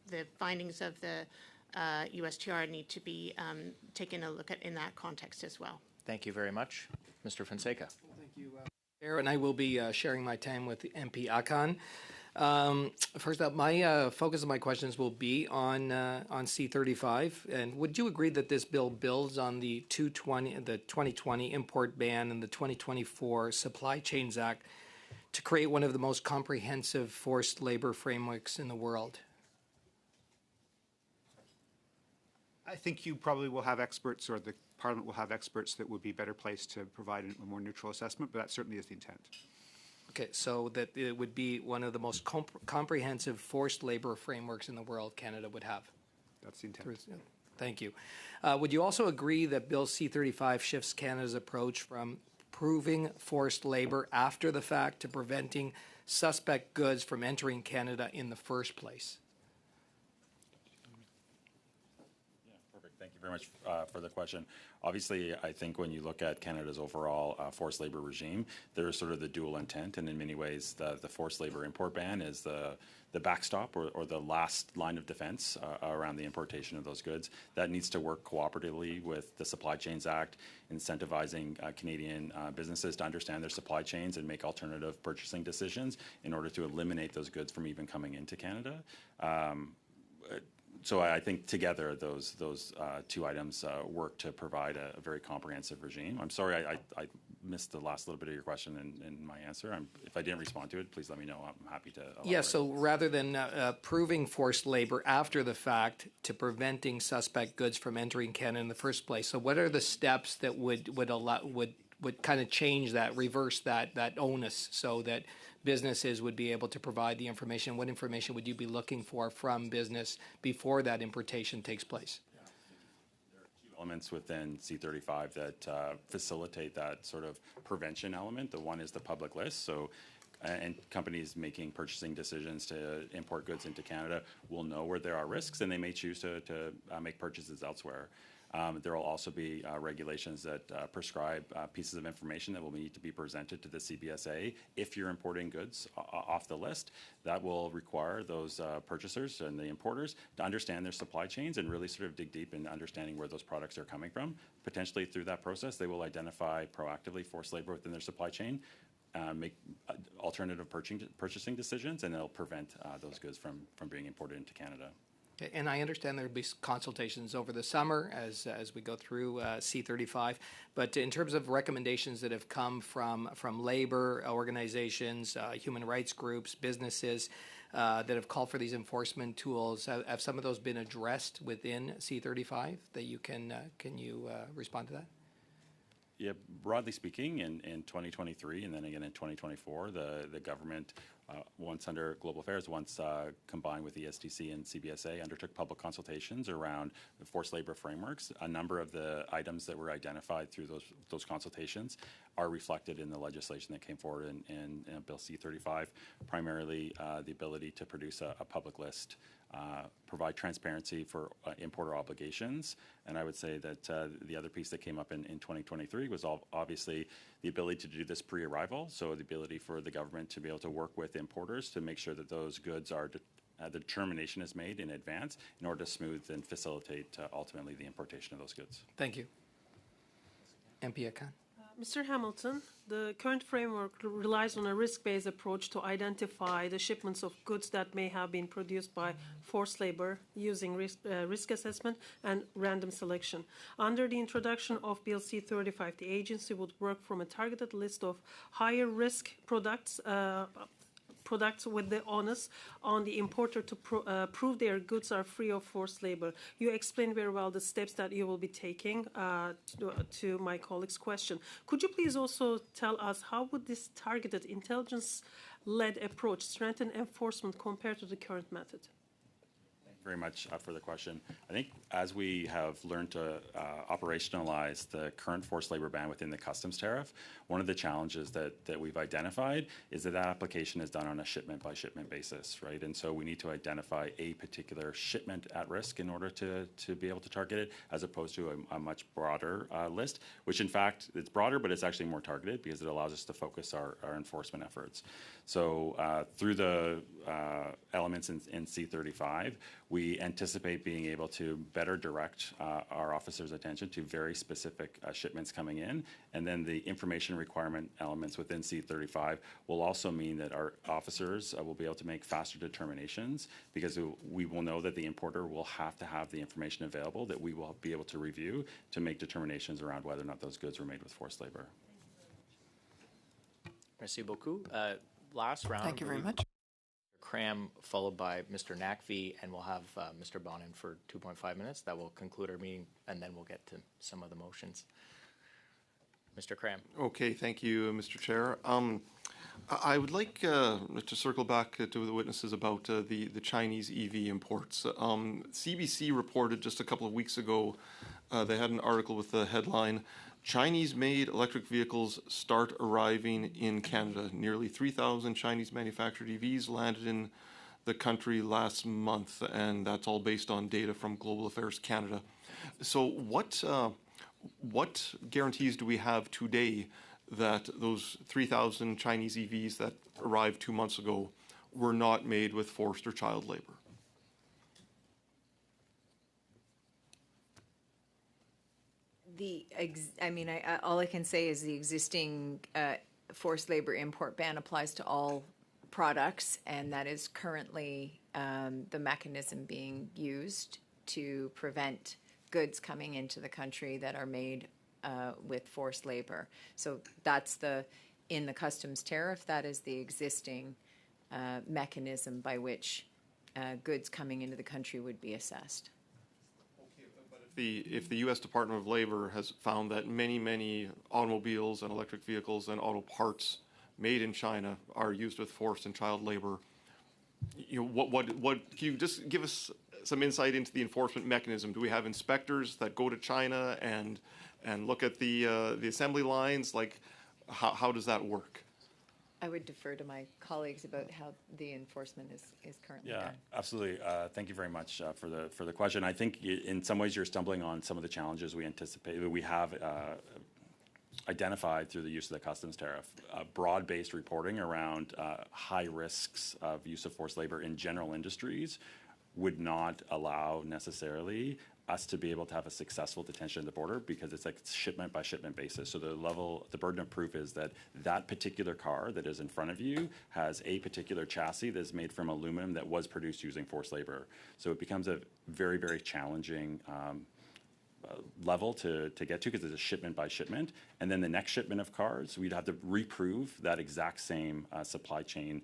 the findings of the USTR need to be taken a look at in that context as well. Thank you very much. Mr. Fonseca. Thank you, Chair, and I will be sharing my time with MP Akan. First up, my focus of my questions will be on C-35. And would you agree that this bill builds on the 2020 import ban and the 2024 Supply Chains Act to create one of the most comprehensive forced labor frameworks in the world? I think you probably will have experts, or the Parliament will have experts that would be better placed to provide a more neutral assessment, but that certainly is the intent. Okay, so that it would be one of the most comprehensive forced labor frameworks in the world Canada would have. That's the intent. Thank you. Would you also agree that Bill C-35 shifts Canada's approach from proving forced labor after the fact to preventing suspect goods from entering Canada in the first place? Thank you very much for the question. Obviously, I think when you look at Canada's overall forced labor regime, there is sort of the dual intent, and in many ways, the forced labor import ban is the backstop or the last line of defense around the importation of those goods. That needs to work cooperatively with the Supply Chains Act, incentivizing Canadian businesses to understand their supply chains and make alternative purchasing decisions in order to eliminate those goods from even coming into Canada. So I think together those two items work to provide a very comprehensive regime. I'm sorry I missed the last little bit of your question in my answer. If I didn't respond to it, please let me know. I'm happy to elaborate. Yeah, so rather than proving forced labor after the fact to preventing suspect goods from entering Canada in the first place, so what are the steps that would kind of change that, reverse that onus so that businesses would be able to provide the information? What information would you be looking for from business before that importation takes place? There are two elements within C-35 that facilitate that sort of prevention element. The one is the public list. So and companies making purchasing decisions to import goods into Canada will know where there are risks, and they may choose to make purchases elsewhere. There will also be regulations that prescribe pieces of information that will need to be presented to the CBSA if you're importing goods off the list. That will require those purchasers and the importers to understand their supply chains and really sort of dig deep in understanding where those products are coming from. Potentially through that process, they will identify proactively forced labor within their supply chain, make alternative purchasing decisions, and it'll prevent those goods from being imported into Canada. Okay, and I understand there will be consultations over the summer as we go through C-35, but in terms of recommendations that have come from labor organizations, human rights groups, businesses that have called for these enforcement tools, have some of those been addressed within C-35 that you can you respond to that? Yeah, broadly speaking, in 2023 and then again in 2024, the government, once under Global Affairs, once combined with the ESTC and CBSA, undertook public consultations around the forced labor frameworks. A number of the items that were identified through those consultations are reflected in the legislation that came forward in Bill C-35, primarily the ability to produce a public list, provide transparency for importer obligations. And I would say that the other piece that came up in 2023 was obviously the ability to do this pre-arrival, so the ability for the government to be able to work with importers to make sure that those goods are the determination is made in advance in order to smooth and facilitate ultimately the importation of those goods. Thank you. MP Akan. Mr. Hamilton, the current framework relies on a risk-based approach to identify the shipments of goods that may have been produced by forced labor using risk assessment and random selection. Under the introduction of Bill C-35, the agency would work from a targeted list of higher risk products with the onus on the importer to prove their goods are free of forced labor. You explained very well the steps that you will be taking to my colleague's question. Could you please also tell us how would this targeted intelligence-led approach strengthen enforcement compared to the current method? Very much for the question. I think as we have learned to operationalize the current forced labor ban within the customs tariff, one of the challenges that we've identified is that application is done on a shipment by shipment basis, right? And so we need to identify a particular shipment at risk in order to be able to target it, as opposed to a much broader list, which in fact it's broader, but it's actually more targeted because it allows us to focus our enforcement efforts. So through the elements in C-35, We anticipate being able to better direct our officers' attention to very specific shipments coming in. And then the information requirement elements within C35 will also mean that our officers will be able to make faster determinations, because we will know that the importer will have to have the information available that we will be able to review to make determinations around whether or not those goods were made with forced labor. Merci beaucoup. Last round. Thank you very much. Cram, followed by Mr. Nakvi, and we'll have Mr. Bonin for 2.5 minutes. That will conclude our meeting, and then we'll get to some of the motions. Mr. Cram. Okay, thank you, Mr. Chair. I would like to circle back to the witnesses about the Chinese EV imports. CBC reported just a couple of weeks ago, they had an article with the headline, Chinese-made electric vehicles start arriving in Canada. Nearly 3,000 Chinese-manufactured EVs landed in the country last month, and that's all based on data from Global Affairs Canada. So what guarantees do we have today that those 3,000 Chinese EVs that arrived 2 months ago were not made with forced or child labor? All I can say is the existing forced labor import ban applies to all products, and that is currently the mechanism being used to prevent goods coming into the country that are made with forced labor. So that's in the customs tariff, that is the existing mechanism by which goods coming into the country would be assessed. If the U.S. Department of Labor has found that many automobiles and electric vehicles and auto parts made in China are used with forced and child labor, what can you just give us some insight into the enforcement mechanism? Do we have inspectors that go to China and look at the assembly lines? Like, how does that work? I would defer to my colleagues about how the enforcement is currently done. Yeah, absolutely. Thank you very much for the question. I think in some ways you're stumbling on some of the challenges we have identified through the use of the customs tariff. Broad-based reporting around high risks of use of forced labor in general industries would not allow necessarily us to be able to have a successful detention at the border, because it's like shipment by shipment basis. So the burden of proof is that that particular car that is in front of you has a particular chassis that's made from aluminum that was produced using forced labor. So it becomes a very, very challenging level to get to, because it's a shipment by shipment. And then the next shipment of cars, we'd have to reprove that exact same supply chain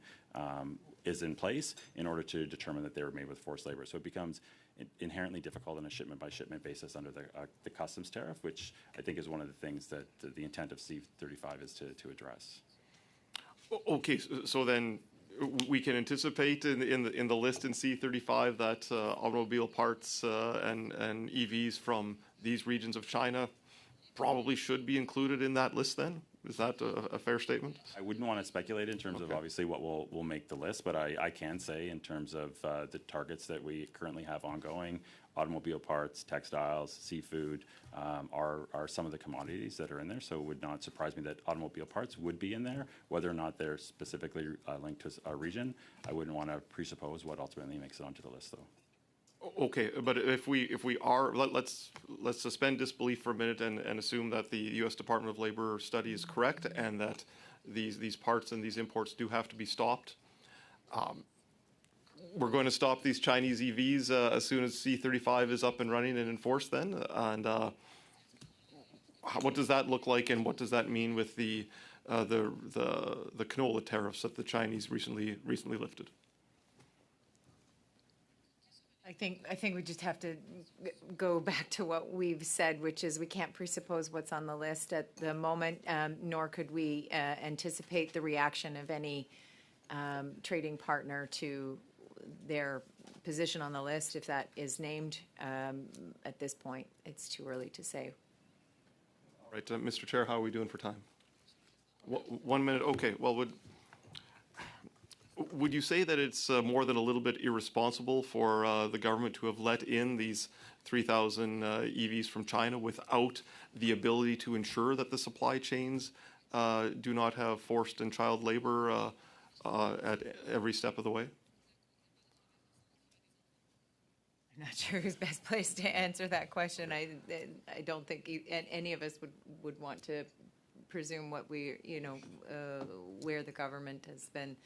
is in place in order to determine that they were made with forced labor. So it becomes inherently difficult on a shipment by shipment basis under the customs tariff, which I think is one of the things that the intent of C35 is to address. Okay, so then we can anticipate in the list in C35 that automobile parts and EVs from these regions of China probably should be included in that list then? Is that a fair statement? I wouldn't want to speculate in terms of obviously what will make the list, but I can say in terms of the targets that we currently have ongoing, automobile parts, textiles, seafood are some of the commodities that are in there. So it would not surprise me that automobile parts would be in there. Whether or not they're specifically linked to a region, I wouldn't want to presuppose what ultimately makes it onto the list, though. Okay, but if we are, let's suspend disbelief for a minute and assume that the U.S. Department of Labor study is correct and that these parts and these imports do have to be stopped. We're going to stop these Chinese EVs as soon as C35 is up and running and enforced then. And what does that look like, and what does that mean with the canola tariffs that the Chinese recently lifted? I think we just have to go back to what we've said, which is we can't presuppose what's on the list at the moment, nor could we anticipate the reaction of any trading partner to their position on the list. If that is named at this point, it's too early to say. All right, Mr. Chair, how are we doing for time? 1 minute, okay. Well, would you say that it's more than a little bit irresponsible for the government to have let in these 3,000 EVs from China without the ability to ensure that the supply chains do not have forced and child labor at every step of the way? I'm not sure who's best placed to answer that question. I don't think any of us would want to presume what where the government has been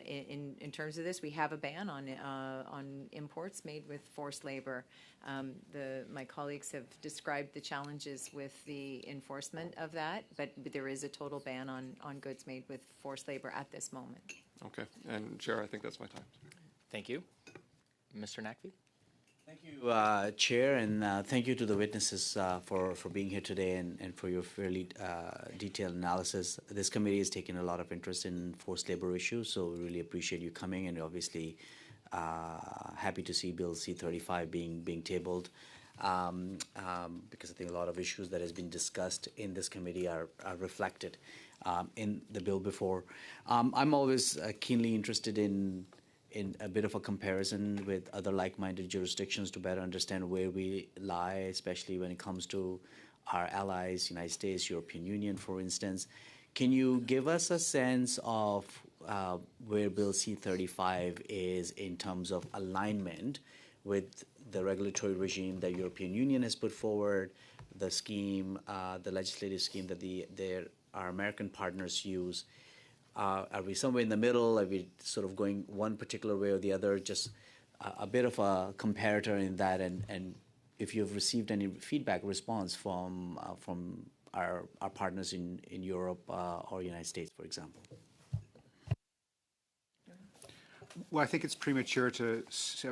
in terms of this. We have a ban on imports made with forced labor. My colleagues have described the challenges with the enforcement of that, but there is a total ban on goods made with forced labor at this moment. Okay, and Chair, I think that's my time. Thank you. Mr. Nakvi? Thank you, Chair, and thank you to the witnesses for being here today and for your fairly detailed analysis. This committee has taken a lot of interest in forced labor issues, so we really appreciate you coming, and obviously happy to see Bill C-35 being tabled because I think a lot of issues that has been discussed in this committee are reflected in the bill before. I'm always keenly interested in a bit of a comparison with other like-minded jurisdictions to better understand where we lie, especially when it comes to our allies, United States, European Union, for instance. Can you give us a sense of where Bill C-35 is in terms of alignment with the regulatory regime that European Union has put forward, the scheme, the legislative scheme that our American partners use? Are we somewhere in the middle? Are we sort of going one particular way or the other? Just a bit of a comparator in that, and if you've received any feedback, response from our partners in Europe or United States, for example. Well, I think it's premature to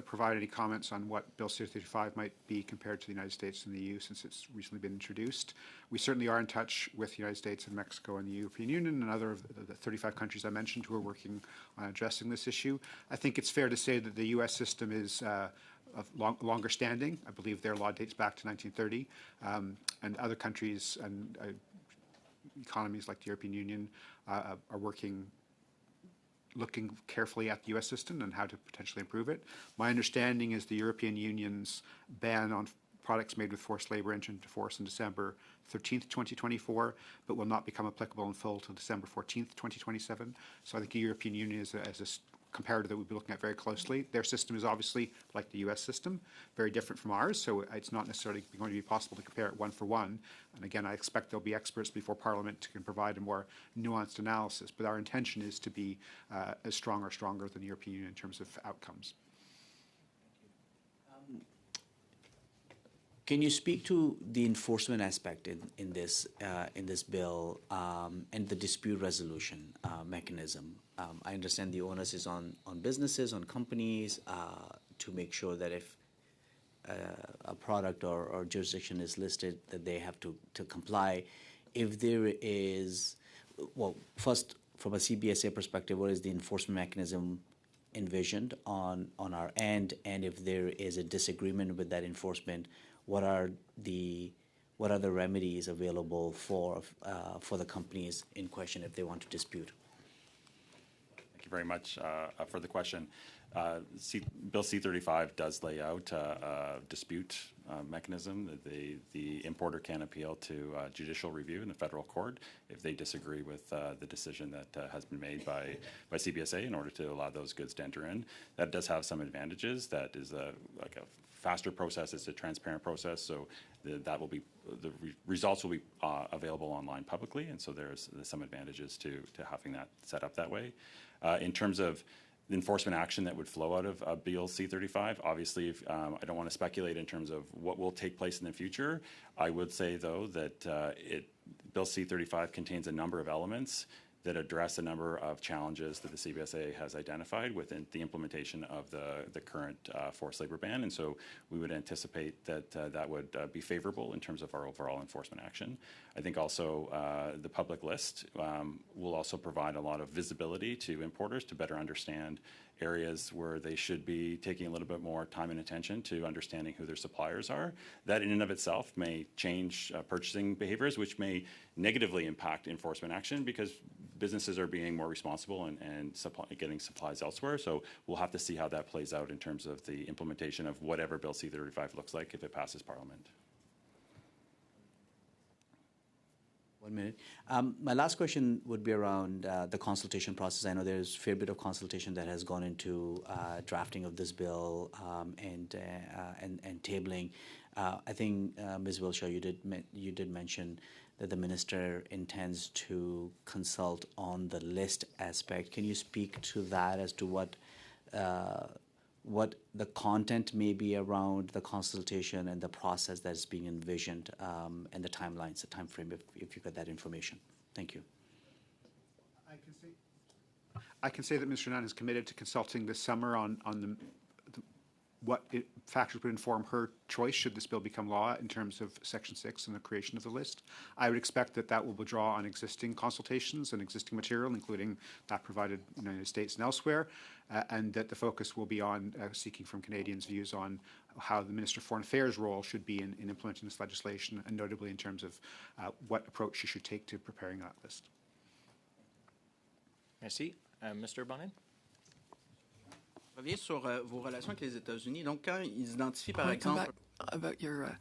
provide any comments on what Bill C-35 might be compared to the United States and the EU since it's recently been introduced. We certainly are in touch with the United States and Mexico and the European Union and other of the 35 countries I mentioned who are working on addressing this issue. I think it's fair to say that the U.S. system is of longer standing. I believe their law dates back to 1930, and other countries and economies like the European Union are looking carefully at the U.S. system and how to potentially improve it. My understanding is the European Union's ban on products made with forced labor entered into force in December 13th, 2024, but will not become applicable in full until December 14th, 2027. So I think the European Union is a comparator that we'll be looking at very closely. Their system is obviously, like the U.S. system, very different from ours, so it's not necessarily going to be possible to compare it one for one. And again, I expect there'll be experts before Parliament who can provide a more nuanced analysis, but our intention is to be as strong or stronger than the European Union in terms of outcomes. Can you speak to the enforcement aspect in this bill and the dispute resolution mechanism? I understand the onus is on businesses, on companies to make sure that if a product or jurisdiction is listed, that they have to comply. If there is, well, first from a CBSA perspective, what is the enforcement mechanism envisioned on our end, and if there is a disagreement with that enforcement, what are the remedies available for the companies in question if they want to dispute? Thank you very much for the question. Bill C-35 does lay out a dispute mechanism that the importer can appeal to judicial review in the federal court if they disagree with the decision that has been made by CBSA in order to allow those goods to enter in. That does have some advantages. That is like a faster process. It's a transparent process, so the results will be available online publicly, and so there's some advantages to having that set up that way. In terms of the enforcement action that would flow out of Bill C-35, obviously, I don't want to speculate in terms of what will take place in the future. I would say, though, that Bill C-35 contains a number of elements that address a number of challenges that the CBSA has identified within the implementation of the current forced labor ban. And so we would anticipate that that would be favorable in terms of our overall enforcement action. I think also the public list will also provide a lot of visibility to importers to better understand areas where they should be taking a little bit more time and attention to understanding who their suppliers are. That in and of itself may change purchasing behaviors, which may negatively impact enforcement action because businesses are being more responsible and getting supplies elsewhere. So we'll have to see how that plays out in terms of the implementation of whatever Bill C-35 looks like if it passes Parliament. 1 minute. My last question would be around the consultation process. I know there's a fair bit of consultation that has gone into drafting of this bill and tabling. I think Ms. Wilshaw, you did mention that the minister intends to consult on the list aspect. Can you speak to that as to what the content may be around the consultation and the process that's being envisioned, and the timelines, the time frame, if you got that information? Thank you. I can say that Mr. Nunn is committed to consulting this summer on what factors would inform her choice should this bill become law in terms of Section 6 and the creation of the list. I would expect that that will draw on existing consultations and existing material, including that provided in the United States and elsewhere, and that the focus will be on seeking from Canadians views on how the Minister of Foreign Affairs' role should be in implementing this legislation, and notably in terms of what approach she should take to preparing that list. Merci. Mr. Bonin? Je reviens sur vos relations avec les États-Unis. Donc, quand ils identifient, par I'll come exemple... back about your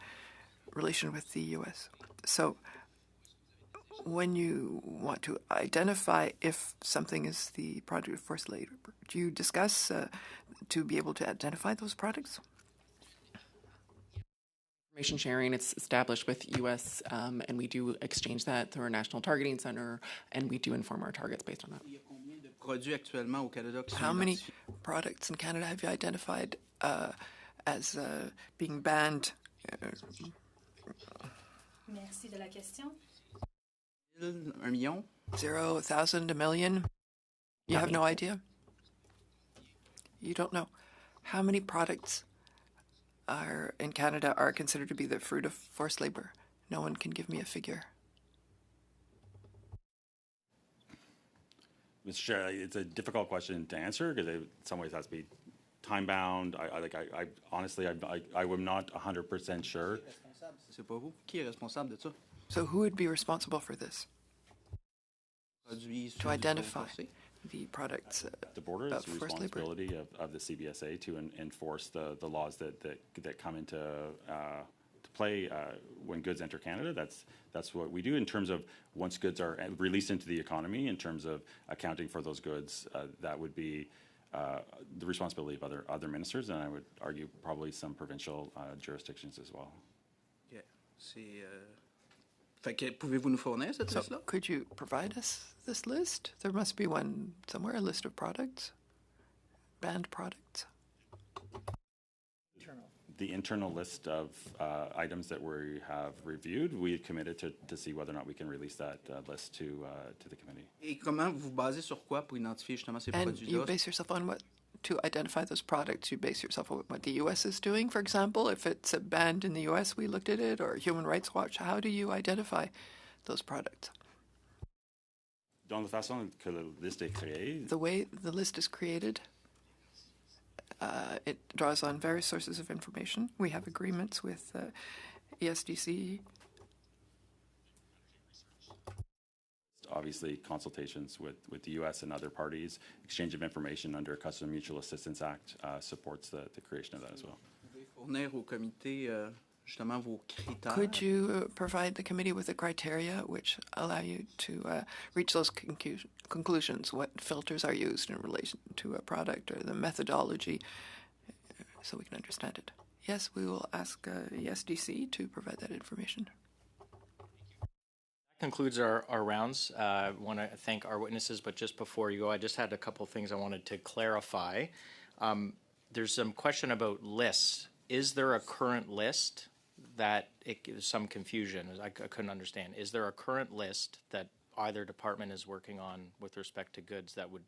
relation with the U.S. So, when you want to identify if something is the product of forced labor, do you discuss to be able to identify those products? Information sharing, it's established with U.S. And we do exchange that through our National Targeting Center, and we do inform our targets based on that. How many products in Canada have you identified as being banned? Merci de la question. 1 million? 0, 1,000, 1 million? You have no idea? You don't know. How many products are in Canada are considered to be the fruit of forced labor? No one can give me a figure. Mr. Chair, it's a difficult question to answer because in some ways it has to be time bound. I honestly, I'm not 100% sure. C'est pas vous. Qui est responsable de ça? So who would be responsible for this? To identify the products the border is the forced labor. responsibility of the CBSA to enforce the laws that come into to play when goods enter Canada. That's what we do in terms of once goods are released into the economy. In terms of accounting for those goods, that would be the responsibility of other ministers, and I would argue probably some provincial jurisdictions as well. Yeah. C'est fait que pouvez-vous nous fournir cette liste-là? Could you provide us this list? There must be one somewhere, a list of products, banned products. The internal list of items that we have reviewed, we committed to see whether or not we can release that list to the committee. Et comment vous vous basez sur quoi pour identifier justement ces And produits-là? you base yourself on what to identify those products? You base yourself on what the U.S. is doing, for example. If it's banned in the U.S., we looked at it, or Human Rights Watch. How do you identify those products? Dans la façon que la liste est créée, The way the list is created, it draws on various sources of information. We have agreements with ESDC. Obviously, consultations with the U.S. and other parties, exchange of information under Customs Mutual Assistance Act supports the creation of that as well. Fournir au comité justement vos critères. Could you provide the committee with the criteria which allow you to reach those conclusions? What filters are used in relation to a product, or the methodology, so we can understand it? Yes, we will ask ESDC to provide that information. Concludes our rounds. I want to thank our witnesses, but just before you go, I just had a couple things I wanted to clarify. There's some question about lists. Is there a current list that it gives some confusion? I couldn't understand. Is there a current list that either department is working on with respect to goods that would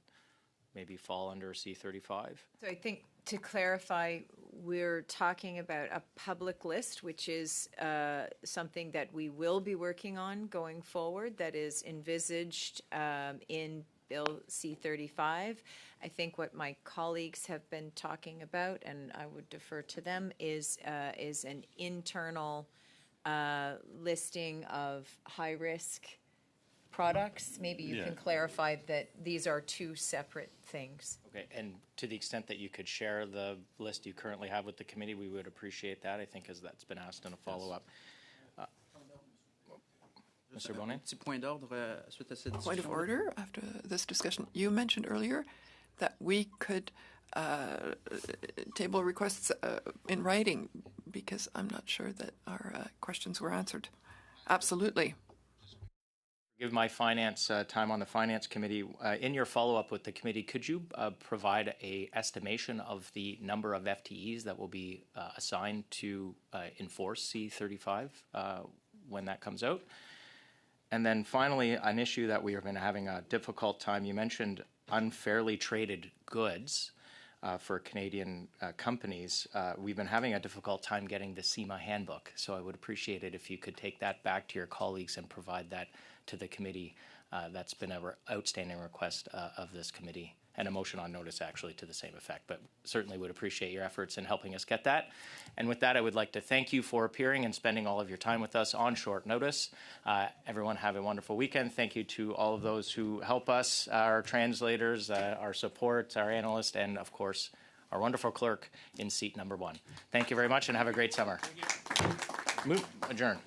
maybe fall under C-35? So I think to clarify, we're talking about a public list, which is something that we will be working on going forward, that is envisaged in Bill C-35. I think what my colleagues have been talking about, and I would defer to them, is an internal listing of high-risk products. Maybe you can clarify that these are two separate things. Okay, and to the extent that you could share the list you currently have with the committee, we would appreciate that, I think, as that's been asked in a follow-up. Mr. Bonin? Petit point d'ordre suite à cette Point of discussion. order after this discussion. You mentioned earlier that we could table requests in writing because I'm not sure that our questions were answered. Absolutely. Give my finance time on the finance committee. In your follow-up with the committee, could you provide a estimation of the number of FTEs that will be assigned to enforce C35 when that comes out? And then finally, an issue that we have been having a difficult time. You mentioned unfairly traded goods for Canadian companies. We've been having a difficult time getting the CIMA handbook, so I would appreciate it if you could take that back to your colleagues and provide that to the committee. That's been an outstanding request of this committee, and a motion on notice actually to the same effect, but certainly would appreciate your efforts in helping us get that. And with that, I would like to thank you for appearing and spending all of your time with us on short notice. Everyone have a wonderful weekend. Thank you to all of those who help us, our translators, our support, our analysts, and of course, our wonderful clerk in seat number 1. Thank you very much and have a great summer. Move adjourn.